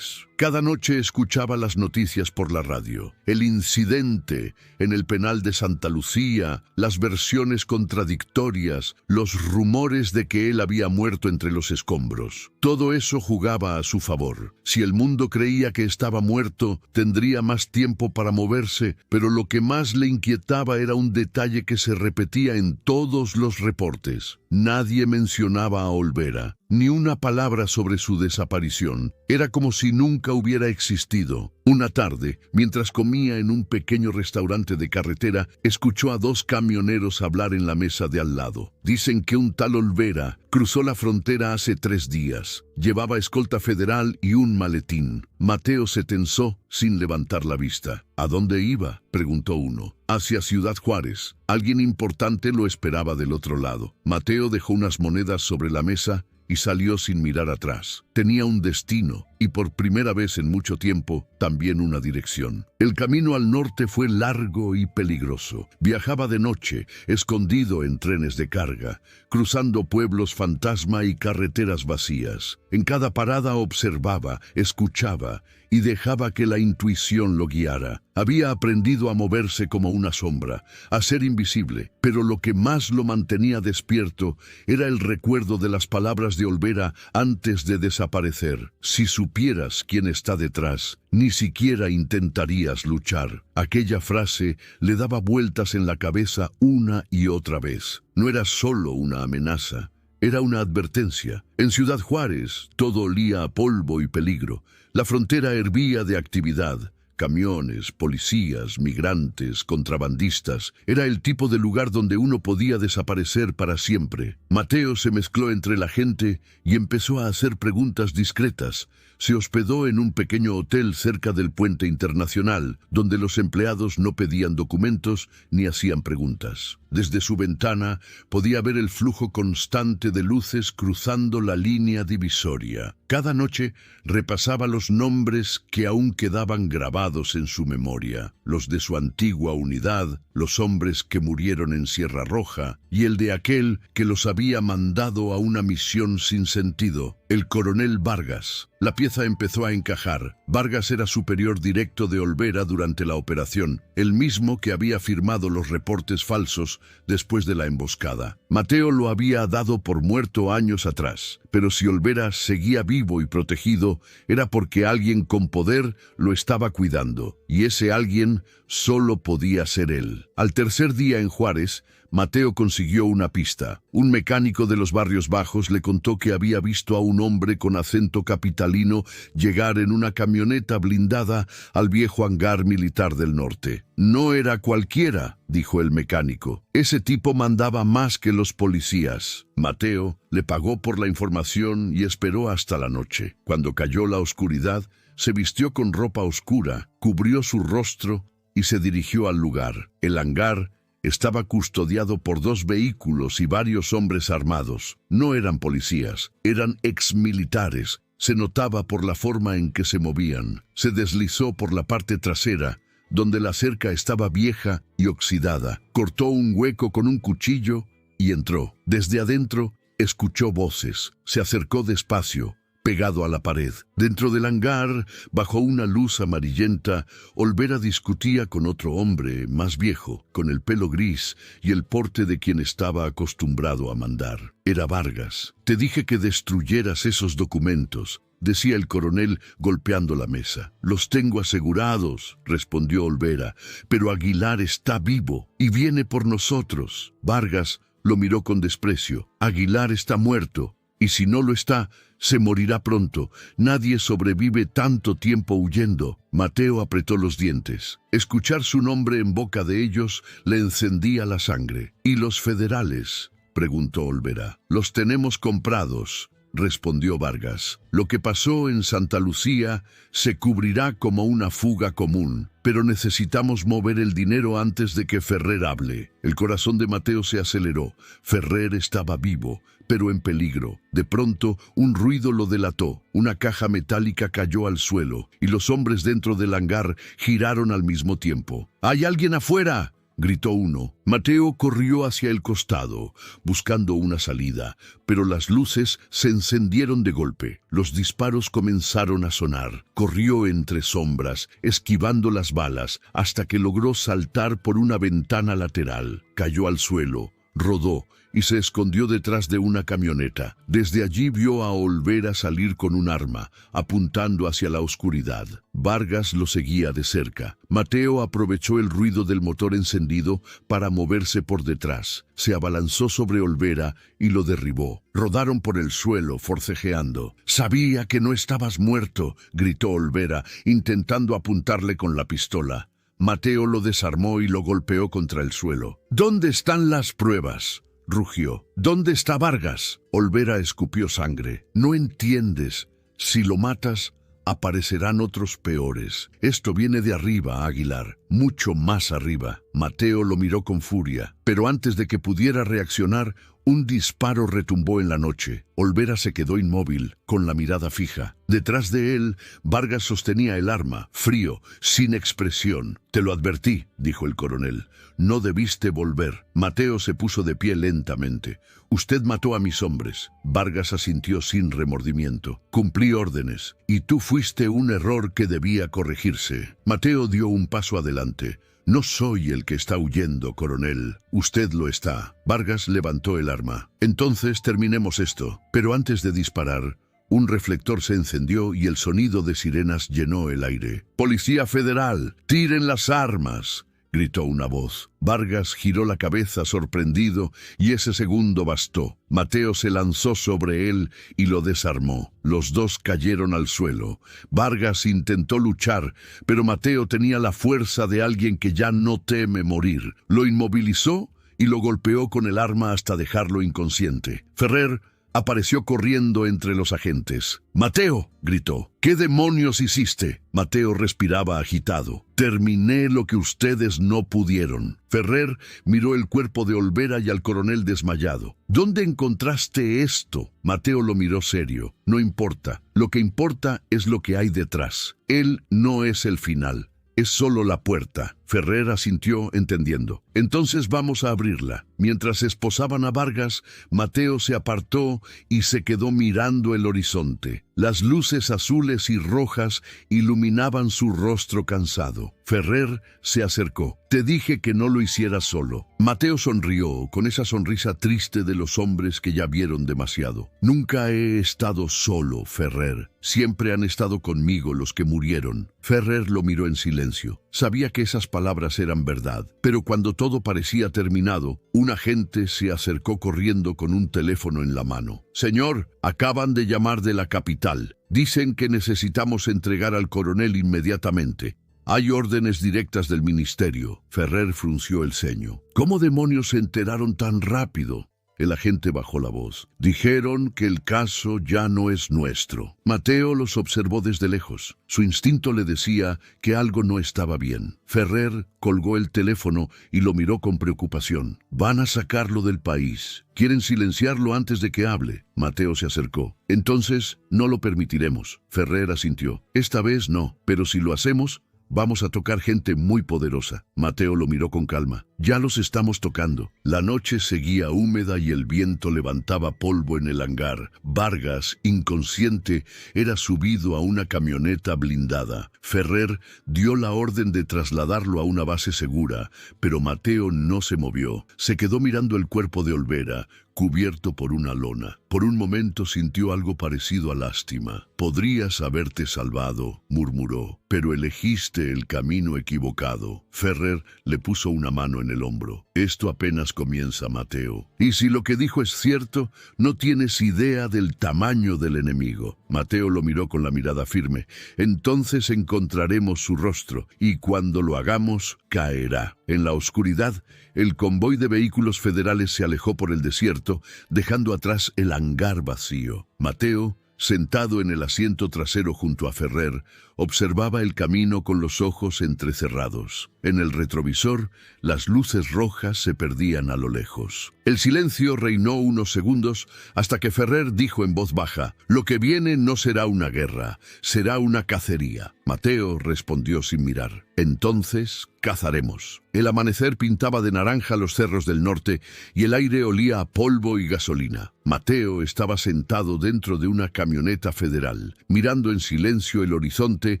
Cada noche escuchaba las noticias por la radio. El incidente en el penal de Santa Lucía, las versiones contradictorias, los rumores de que él había muerto entre los escombros. Todo eso jugaba a su favor. Si el mundo creía que estaba muerto, tendría más tiempo para moverse, pero lo que más le inquietaba era un detalle que se repetía en todos los reportes. Nadie mencionaba a Olvera, ni una palabra sobre su desaparición. Era como si nunca hubiera existido. Una tarde, mientras comía en un pequeño restaurante de carretera, escuchó a dos camioneros hablar en la mesa de al lado. Dicen que un tal Olvera cruzó la frontera hace 3 días. Llevaba escolta federal y un maletín. Mateo se tensó sin levantar la vista. ¿A dónde iba?, preguntó uno. Hacia Ciudad Juárez. Alguien importante lo esperaba del otro lado. Mateo dejó unas monedas sobre la mesa y salió sin mirar atrás. Tenía un destino y por primera vez en mucho tiempo, también una dirección. El camino al norte fue largo y peligroso. Viajaba de noche, escondido en trenes de carga, cruzando pueblos fantasma y carreteras vacías. En cada parada observaba, escuchaba y dejaba que la intuición lo guiara. Había aprendido a moverse como una sombra, a ser invisible, pero lo que más lo mantenía despierto era el recuerdo de las palabras de Olvera antes de desaparecer. Si supieras quién está detrás, ni siquiera intentarías luchar. Aquella frase le daba vueltas en la cabeza una y otra vez. No era solo una amenaza, era una advertencia. En Ciudad Juárez todo olía a polvo y peligro. La frontera hervía de actividad. Camiones, policías, migrantes, contrabandistas. Era el tipo de lugar donde uno podía desaparecer para siempre. Mateo se mezcló entre la gente y empezó a hacer preguntas discretas. Se hospedó en un pequeño hotel cerca del puente internacional, donde los empleados no pedían documentos ni hacían preguntas. Desde su ventana podía ver el flujo constante de luces cruzando la línea divisoria. Cada noche repasaba los nombres que aún quedaban grabados en su memoria, los de su antigua unidad, los hombres que murieron en Sierra Roja y el de aquel que los había mandado a una misión sin sentido, el coronel Vargas. La pieza empezó a encajar. Vargas era superior directo de Olvera durante la operación, el mismo que había firmado los reportes falsos después de la emboscada. Mateo lo había dado por muerto años atrás, pero si Olvera seguía vivo y protegido, era porque alguien con poder lo estaba cuidando, y ese alguien solo podía ser él. Al tercer día en Juárez, Mateo consiguió una pista. Un mecánico de los barrios bajos le contó que había visto a un hombre con acento capitalino llegar en una camioneta blindada al viejo hangar militar del norte. No era cualquiera, dijo el mecánico. Ese tipo mandaba más que los policías. Mateo le pagó por la información y esperó hasta la noche. Cuando cayó la oscuridad, se vistió con ropa oscura, cubrió su rostro y se dirigió al lugar. El hangar estaba custodiado por 2 vehículos y varios hombres armados. No eran policías, eran exmilitares. Se notaba por la forma en que se movían. Se deslizó por la parte trasera, donde la cerca estaba vieja y oxidada. Cortó un hueco con un cuchillo y entró. Desde adentro escuchó voces. Se acercó despacio, pegado a la pared. Dentro del hangar, bajo una luz amarillenta, Olvera discutía con otro hombre más viejo, con el pelo gris y el porte de quien estaba acostumbrado a mandar. Era Vargas. «Te dije que destruyeras esos documentos», decía el coronel golpeando la mesa. «Los tengo asegurados», respondió Olvera, «pero Aguilar está vivo y viene por nosotros». Vargas lo miró con desprecio. «Aguilar está muerto, y si no lo está, se morirá pronto. Nadie sobrevive tanto tiempo huyendo». Mateo apretó los dientes. Escuchar su nombre en boca de ellos le encendía la sangre. «¿Y los federales?», preguntó Olvera. «Los tenemos comprados», respondió Vargas. «Lo que pasó en Santa Lucía se cubrirá como una fuga común, pero necesitamos mover el dinero antes de que Ferrer hable». El corazón de Mateo se aceleró. Ferrer estaba vivo, pero en peligro. De pronto, un ruido lo delató. Una caja metálica cayó al suelo, y los hombres dentro del hangar giraron al mismo tiempo. «¡Hay alguien afuera!», gritó uno. Mateo corrió hacia el costado, buscando una salida, pero las luces se encendieron de golpe. Los disparos comenzaron a sonar. Corrió entre sombras, esquivando las balas, hasta que logró saltar por una ventana lateral. Cayó al suelo, rodó y se escondió detrás de una camioneta. Desde allí vio a Olvera salir con un arma, apuntando hacia la oscuridad. Vargas lo seguía de cerca. Mateo aprovechó el ruido del motor encendido para moverse por detrás. Se abalanzó sobre Olvera y lo derribó. Rodaron por el suelo, forcejeando. «Sabía que no estabas muerto», gritó Olvera, intentando apuntarle con la pistola. Mateo lo desarmó y lo golpeó contra el suelo. «¿Dónde están las pruebas?», rugió. «¿Dónde está Vargas?». Olvera escupió sangre. «No entiendes. Si lo matas, aparecerán otros peores. Esto viene de arriba, Aguilar, mucho más arriba». Mateo lo miró con furia, pero antes de que pudiera reaccionar, Un disparo retumbó en la noche. Olvera se quedó inmóvil, con la mirada fija. Detrás de él, Vargas sostenía el arma, frío, sin expresión. «Te lo advertí», dijo el coronel. «No debiste volver». Mateo se puso de pie lentamente. «Usted mató a mis hombres». Vargas asintió sin remordimiento. «Cumplí órdenes, y tú fuiste un error que debía corregirse». Mateo dio un paso adelante. «No soy el que está huyendo, coronel. Usted lo está». Vargas levantó el arma. «Entonces terminemos esto». Pero antes de disparar, un reflector se encendió y el sonido de sirenas llenó el aire. «¡Policía Federal! ¡Tiren las armas!», gritó una voz. Vargas giró la cabeza sorprendido y ese segundo bastó. Mateo se lanzó sobre él y lo desarmó. Los dos cayeron al suelo. Vargas intentó luchar, pero Mateo tenía la fuerza de alguien que ya no teme morir. Lo inmovilizó y lo golpeó con el arma hasta dejarlo inconsciente. Ferrer apareció corriendo entre los agentes. «¡Mateo!», gritó. «¿Qué demonios hiciste?». Mateo respiraba agitado. «Terminé lo que ustedes no pudieron». Ferrer miró el cuerpo de Olvera y al coronel desmayado. «¿Dónde encontraste esto?». Mateo lo miró serio. «No importa. Lo que importa es lo que hay detrás. Él no es el final. Es solo la puerta». Ferrer asintió, entendiendo. «Entonces vamos a abrirla». Mientras esposaban a Vargas, Mateo se apartó y se quedó mirando el horizonte. Las luces azules y rojas iluminaban su rostro cansado. Ferrer se acercó. «Te dije que no lo hicieras solo». Mateo sonrió, con esa sonrisa triste de los hombres que ya vieron demasiado. «Nunca he estado solo, Ferrer. Siempre han estado conmigo los que murieron». Ferrer lo miró en silencio. Sabía que esas palabras eran verdad, pero cuando todo parecía terminado, un agente se acercó corriendo con un teléfono en la mano. «Señor, acaban de llamar de la capital. Dicen que necesitamos entregar al coronel inmediatamente. Hay órdenes directas del ministerio». Ferrer frunció el ceño. «¿Cómo demonios se enteraron tan rápido?». El agente bajó la voz. «Dijeron que el caso ya no es nuestro». Mateo los observó desde lejos. Su instinto le decía que algo no estaba bien. Ferrer colgó el teléfono y lo miró con preocupación. «Van a sacarlo del país. Quieren silenciarlo antes de que hable». Mateo se acercó. «Entonces, no lo permitiremos». Ferrer asintió. «Esta vez no, pero si lo hacemos, vamos a tocar gente muy poderosa». Mateo lo miró con calma. «Ya los estamos tocando». La noche seguía húmeda y el viento levantaba polvo en el hangar. Vargas, inconsciente, era subido a una camioneta blindada. Ferrer dio la orden de trasladarlo a una base segura, pero Mateo no se movió. Se quedó mirando el cuerpo de Olvera, cubierto por una lona. Por un momento sintió algo parecido a lástima. «Podrías haberte salvado», murmuró, «pero elegiste el camino equivocado». Ferrer le puso una mano en el hombro. «Esto apenas comienza, Mateo. Y si lo que dijo es cierto, no tienes idea del tamaño del enemigo». Mateo lo miró con la mirada firme. «Entonces encontraremos su rostro, y cuando lo hagamos, caerá». En la oscuridad, el convoy de vehículos federales se alejó por el desierto, dejando atrás el hangar vacío. Mateo, sentado en el asiento trasero junto a Ferrer, observaba el camino con los ojos entrecerrados. En el retrovisor, las luces rojas se perdían a lo lejos. El silencio reinó unos segundos hasta que Ferrer dijo en voz baja: «Lo que viene no será una guerra, será una cacería». Mateo respondió sin mirar: «Entonces cazaremos». El amanecer pintaba de naranja los cerros del norte y el aire olía a polvo y gasolina. Mateo estaba sentado dentro de una camioneta federal, mirando en silencio el horizonte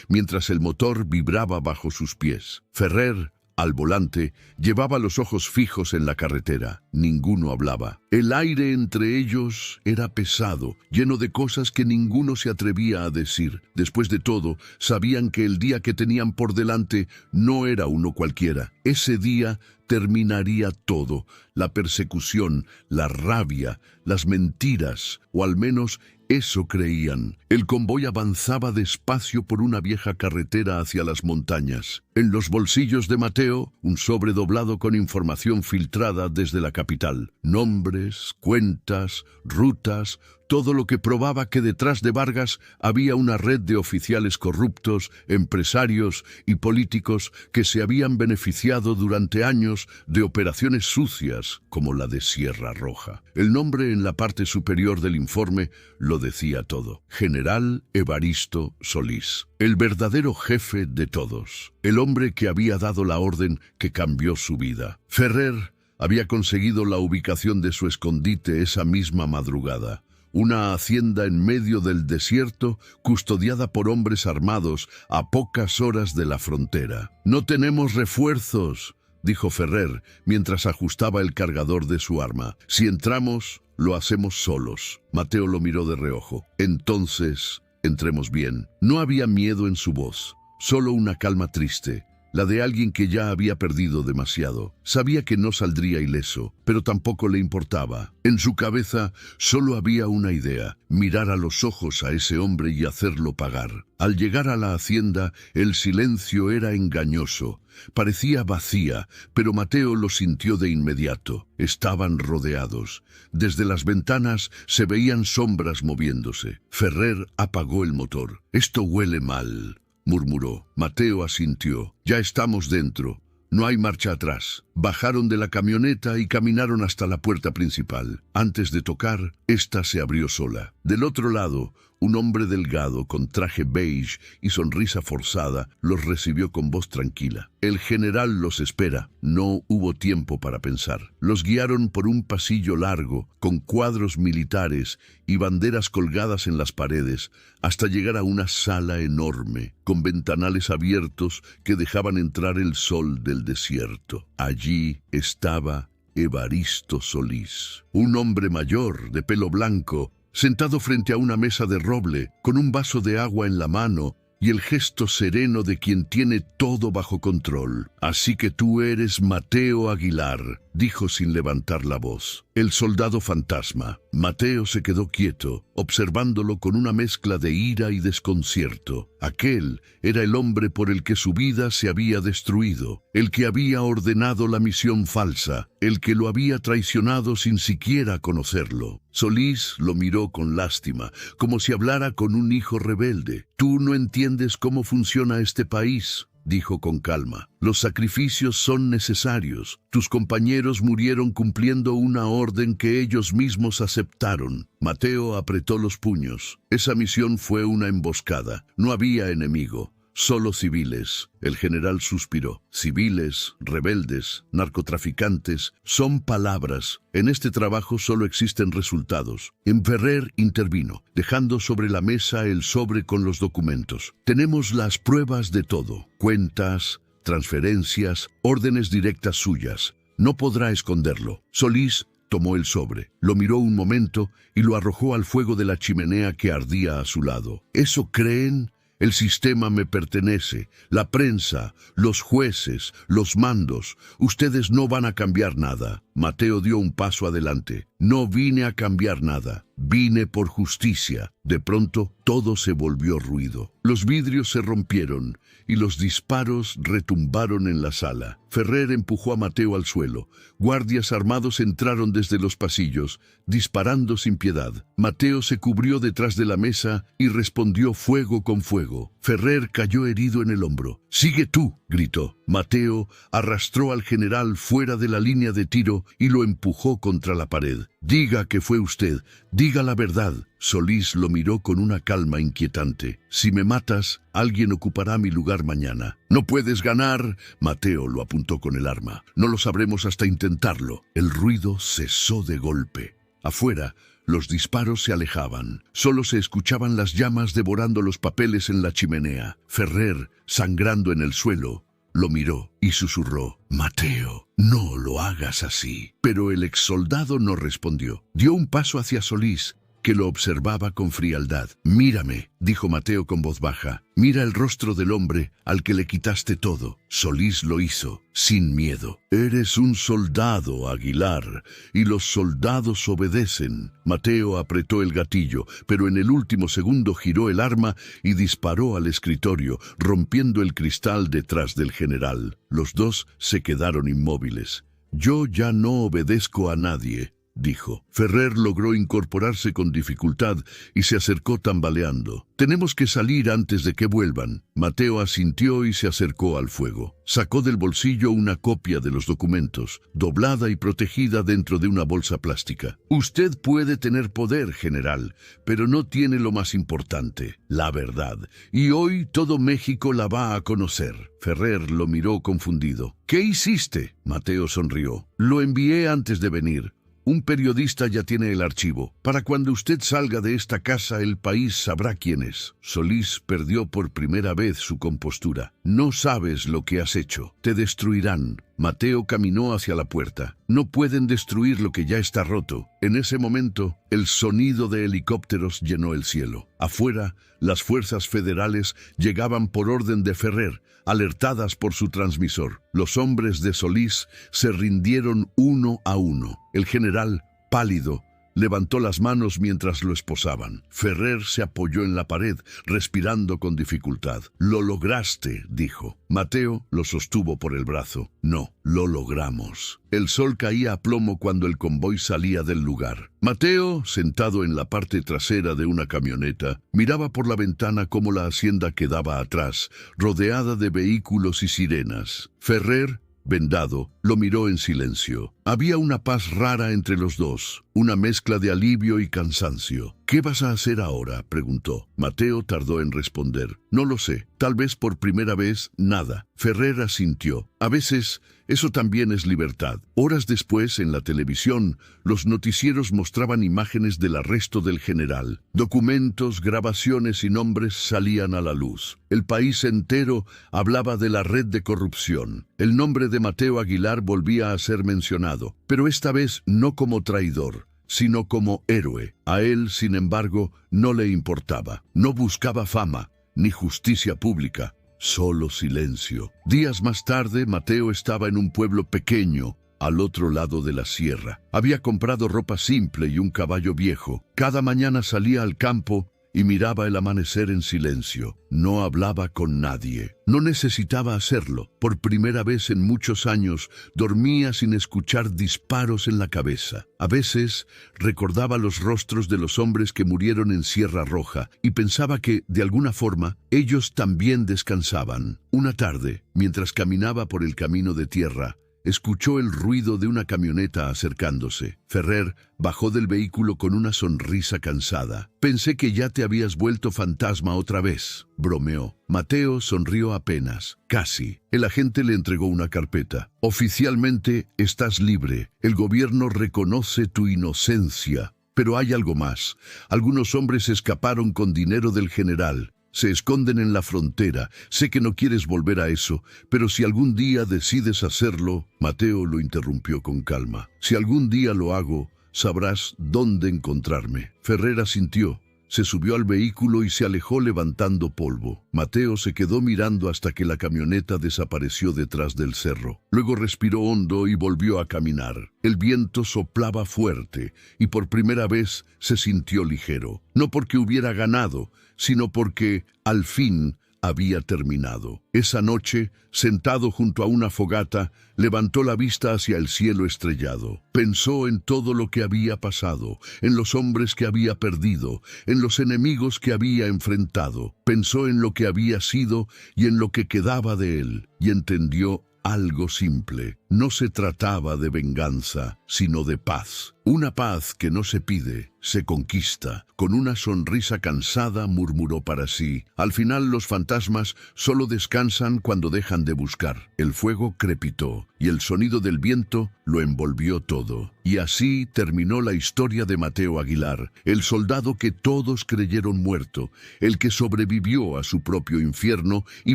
mientras el motor vibraba bajo sus pies. Ferrer, al volante, llevaba los ojos fijos en la carretera. Ninguno hablaba. El aire entre ellos era pesado, lleno de cosas que ninguno se atrevía a decir. Después de todo, sabían que el día que tenían por delante no era uno cualquiera. Ese día terminaría todo: la persecución, la rabia, las mentiras, o al menos eso creían. El convoy avanzaba despacio por una vieja carretera hacia las montañas. En los bolsillos de Mateo, un sobre doblado con información filtrada desde la capital. Nombres, cuentas, rutas, todo lo que probaba que detrás de Vargas había una red de oficiales corruptos, empresarios y políticos que se habían beneficiado durante años de operaciones sucias como la de Sierra Roja. El nombre en la parte superior del informe lo decía todo. General Evaristo Solís, el verdadero jefe de todos, el hombre que había dado la orden que cambió su vida. Ferrer había conseguido la ubicación de su escondite esa misma madrugada. Una hacienda en medio del desierto, custodiada por hombres armados a pocas horas de la frontera. «No tenemos refuerzos», dijo Ferrer, mientras ajustaba el cargador de su arma. «Si entramos, lo hacemos solos». Mateo lo miró de reojo. «Entonces, entremos bien». No había miedo en su voz, solo una calma triste, la de alguien que ya había perdido demasiado. Sabía que no saldría ileso, pero tampoco le importaba. En su cabeza solo había una idea: mirar a los ojos a ese hombre y hacerlo pagar. Al llegar a la hacienda, el silencio era engañoso. Parecía vacía, pero Mateo lo sintió de inmediato. Estaban rodeados. Desde las ventanas se veían sombras moviéndose. Ferrer apagó el motor. «Esto huele mal», murmuró. Mateo asintió. «Ya estamos dentro. No hay marcha atrás». Bajaron de la camioneta y caminaron hasta la puerta principal. Antes de tocar, esta se abrió sola. Del otro lado, un hombre delgado con traje beige y sonrisa forzada los recibió con voz tranquila. «El general los espera». No hubo tiempo para pensar. Los guiaron por un pasillo largo, con cuadros militares y banderas colgadas en las paredes, hasta llegar a una sala enorme, con ventanales abiertos que dejaban entrar el sol del desierto. Allí estaba Evaristo Solís, un hombre mayor, de pelo blanco, sentado frente a una mesa de roble, con un vaso de agua en la mano y el gesto sereno de quien tiene todo bajo control. «Así que tú eres Mateo Aguilar», dijo sin levantar la voz. «El soldado fantasma». Mateo se quedó quieto, observándolo con una mezcla de ira y desconcierto. Aquel era el hombre por el que su vida se había destruido, el que había ordenado la misión falsa, el que lo había traicionado sin siquiera conocerlo. Solís lo miró con lástima, como si hablara con un hijo rebelde. «Tú no entiendes cómo funciona este país», dijo con calma. «Los sacrificios son necesarios. Tus compañeros murieron cumpliendo una orden que ellos mismos aceptaron». Mateo apretó los puños. Esa misión fue una emboscada. No había enemigo, solo civiles. El general suspiró. Civiles, rebeldes, narcotraficantes, son palabras. En este trabajo solo existen resultados. Ferrer intervino, dejando sobre la mesa el sobre con los documentos. «Tenemos las pruebas de todo. Cuentas, transferencias, órdenes directas suyas. No podrá esconderlo». Solís tomó el sobre, lo miró un momento y lo arrojó al fuego de la chimenea que ardía a su lado. «¿Eso creen? El sistema me pertenece, la prensa, los jueces, los mandos. Ustedes no van a cambiar nada». Mateo dio un paso adelante. «No vine a cambiar nada, vine por justicia». De pronto, todo se volvió ruido. Los vidrios se rompieron y los disparos retumbaron en la sala. Ferrer empujó a Mateo al suelo. Guardias armados entraron desde los pasillos, disparando sin piedad. Mateo se cubrió detrás de la mesa y respondió fuego con fuego. Ferrer cayó herido en el hombro. «Sigue tú», gritó. Mateo arrastró al general fuera de la línea de tiro y lo empujó contra la pared. «Diga que fue usted, diga la verdad». Solís lo miró con una calma inquietante. «Si me matas, alguien ocupará mi lugar mañana». «No puedes ganar». Mateo lo apuntó con el arma. «No lo sabremos hasta intentarlo». El ruido cesó de golpe. Afuera, los disparos se alejaban. Solo se escuchaban las llamas devorando los papeles en la chimenea. Ferrer, sangrando en el suelo, lo miró y susurró: «Mateo, no lo hagas así». Pero el exsoldado no respondió. Dio un paso hacia Solís, que lo observaba con frialdad. «Mírame», dijo Mateo con voz baja. «Mira el rostro del hombre al que le quitaste todo». Solís lo hizo, sin miedo. «Eres un soldado, Aguilar, y los soldados obedecen». Mateo apretó el gatillo, pero en el último segundo giró el arma y disparó al escritorio, rompiendo el cristal detrás del general. Los dos se quedaron inmóviles. «Yo ya no obedezco a nadie», dijo. Ferrer logró incorporarse con dificultad y se acercó tambaleando. «Tenemos que salir antes de que vuelvan». Mateo asintió y se acercó al fuego. Sacó del bolsillo una copia de los documentos, doblada y protegida dentro de una bolsa plástica. «Usted puede tener poder, general, pero no tiene lo más importante, la verdad. Y hoy todo México la va a conocer». Ferrer lo miró confundido. «¿Qué hiciste?». Mateo sonrió. «Lo envié antes de venir. Un periodista ya tiene el archivo. Para cuando usted salga de esta casa, el país sabrá quién es». Solís perdió por primera vez su compostura. «No sabes lo que has hecho. Te destruirán». Mateo caminó hacia la puerta. «No pueden destruir lo que ya está roto». En ese momento, el sonido de helicópteros llenó el cielo. Afuera, las fuerzas federales llegaban por orden de Ferrer, alertadas por su transmisor. Los hombres de Solís se rindieron uno a uno. El general, pálido, levantó las manos mientras lo esposaban. Ferrer se apoyó en la pared, respirando con dificultad. «Lo lograste», dijo. Mateo lo sostuvo por el brazo. «No, lo logramos». El sol caía a plomo cuando el convoy salía del lugar. Mateo, sentado en la parte trasera de una camioneta, miraba por la ventana cómo la hacienda quedaba atrás, rodeada de vehículos y sirenas. Ferrer, vendado, lo miró en silencio. Había una paz rara entre los dos, una mezcla de alivio y cansancio. «¿Qué vas a hacer ahora?», preguntó. Mateo tardó en responder. «No lo sé. Tal vez por primera vez, nada». Ferrer asintió. «A veces, eso también es libertad». Horas después, en la televisión, los noticieros mostraban imágenes del arresto del general. Documentos, grabaciones y nombres salían a la luz. El país entero hablaba de la red de corrupción. El nombre de Mateo Aguilar volvía a ser mencionado, pero esta vez no como traidor, sino como héroe. A él, sin embargo, no le importaba. No buscaba fama, ni justicia pública, solo silencio. Días más tarde, Mateo estaba en un pueblo pequeño, al otro lado de la sierra. Había comprado ropa simple y un caballo viejo. Cada mañana salía al campo y miraba el amanecer en silencio. No hablaba con nadie. No necesitaba hacerlo. Por primera vez en muchos años, dormía sin escuchar disparos en la cabeza. A veces, recordaba los rostros de los hombres que murieron en Sierra Roja y pensaba que, de alguna forma, ellos también descansaban. Una tarde, mientras caminaba por el camino de tierra, escuchó el ruido de una camioneta acercándose. Ferrer bajó del vehículo con una sonrisa cansada. «Pensé que ya te habías vuelto fantasma otra vez», bromeó. Mateo sonrió apenas. «Casi». El agente le entregó una carpeta. «Oficialmente estás libre. El gobierno reconoce tu inocencia. Pero hay algo más. Algunos hombres escaparon con dinero del general. Se esconden en la frontera. Sé que no quieres volver a eso, pero si algún día decides hacerlo...». Mateo lo interrumpió con calma. «Si algún día lo hago, sabrás dónde encontrarme». Ferrer asintió. Se subió al vehículo y se alejó levantando polvo. Mateo se quedó mirando hasta que la camioneta desapareció detrás del cerro. Luego respiró hondo y volvió a caminar. El viento soplaba fuerte y por primera vez se sintió ligero. No porque hubiera ganado, sino porque, al fin, había terminado. Esa noche, sentado junto a una fogata, levantó la vista hacia el cielo estrellado. Pensó en todo lo que había pasado, en los hombres que había perdido, en los enemigos que había enfrentado. Pensó en lo que había sido y en lo que quedaba de él, y entendió algo simple. No se trataba de venganza, sino de paz. Una paz que no se pide, se conquista. Con una sonrisa cansada murmuró para sí: «Al final los fantasmas solo descansan cuando dejan de buscar». El fuego crepitó y el sonido del viento lo envolvió todo. Y así terminó la historia de Mateo Aguilar, el soldado que todos creyeron muerto, el que sobrevivió a su propio infierno y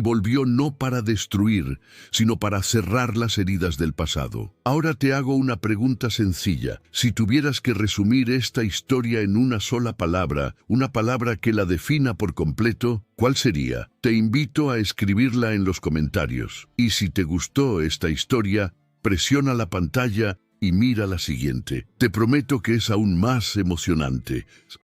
volvió no para destruir, sino para cerrar las heridas del pasado. Ahora te hago una pregunta sencilla. Si tuvieras que resumir esta historia en una sola palabra, una palabra que la defina por completo, ¿cuál sería? Te invito a escribirla en los comentarios. Y si te gustó esta historia, presiona la pantalla y mira la siguiente. Te prometo que es aún más emocionante.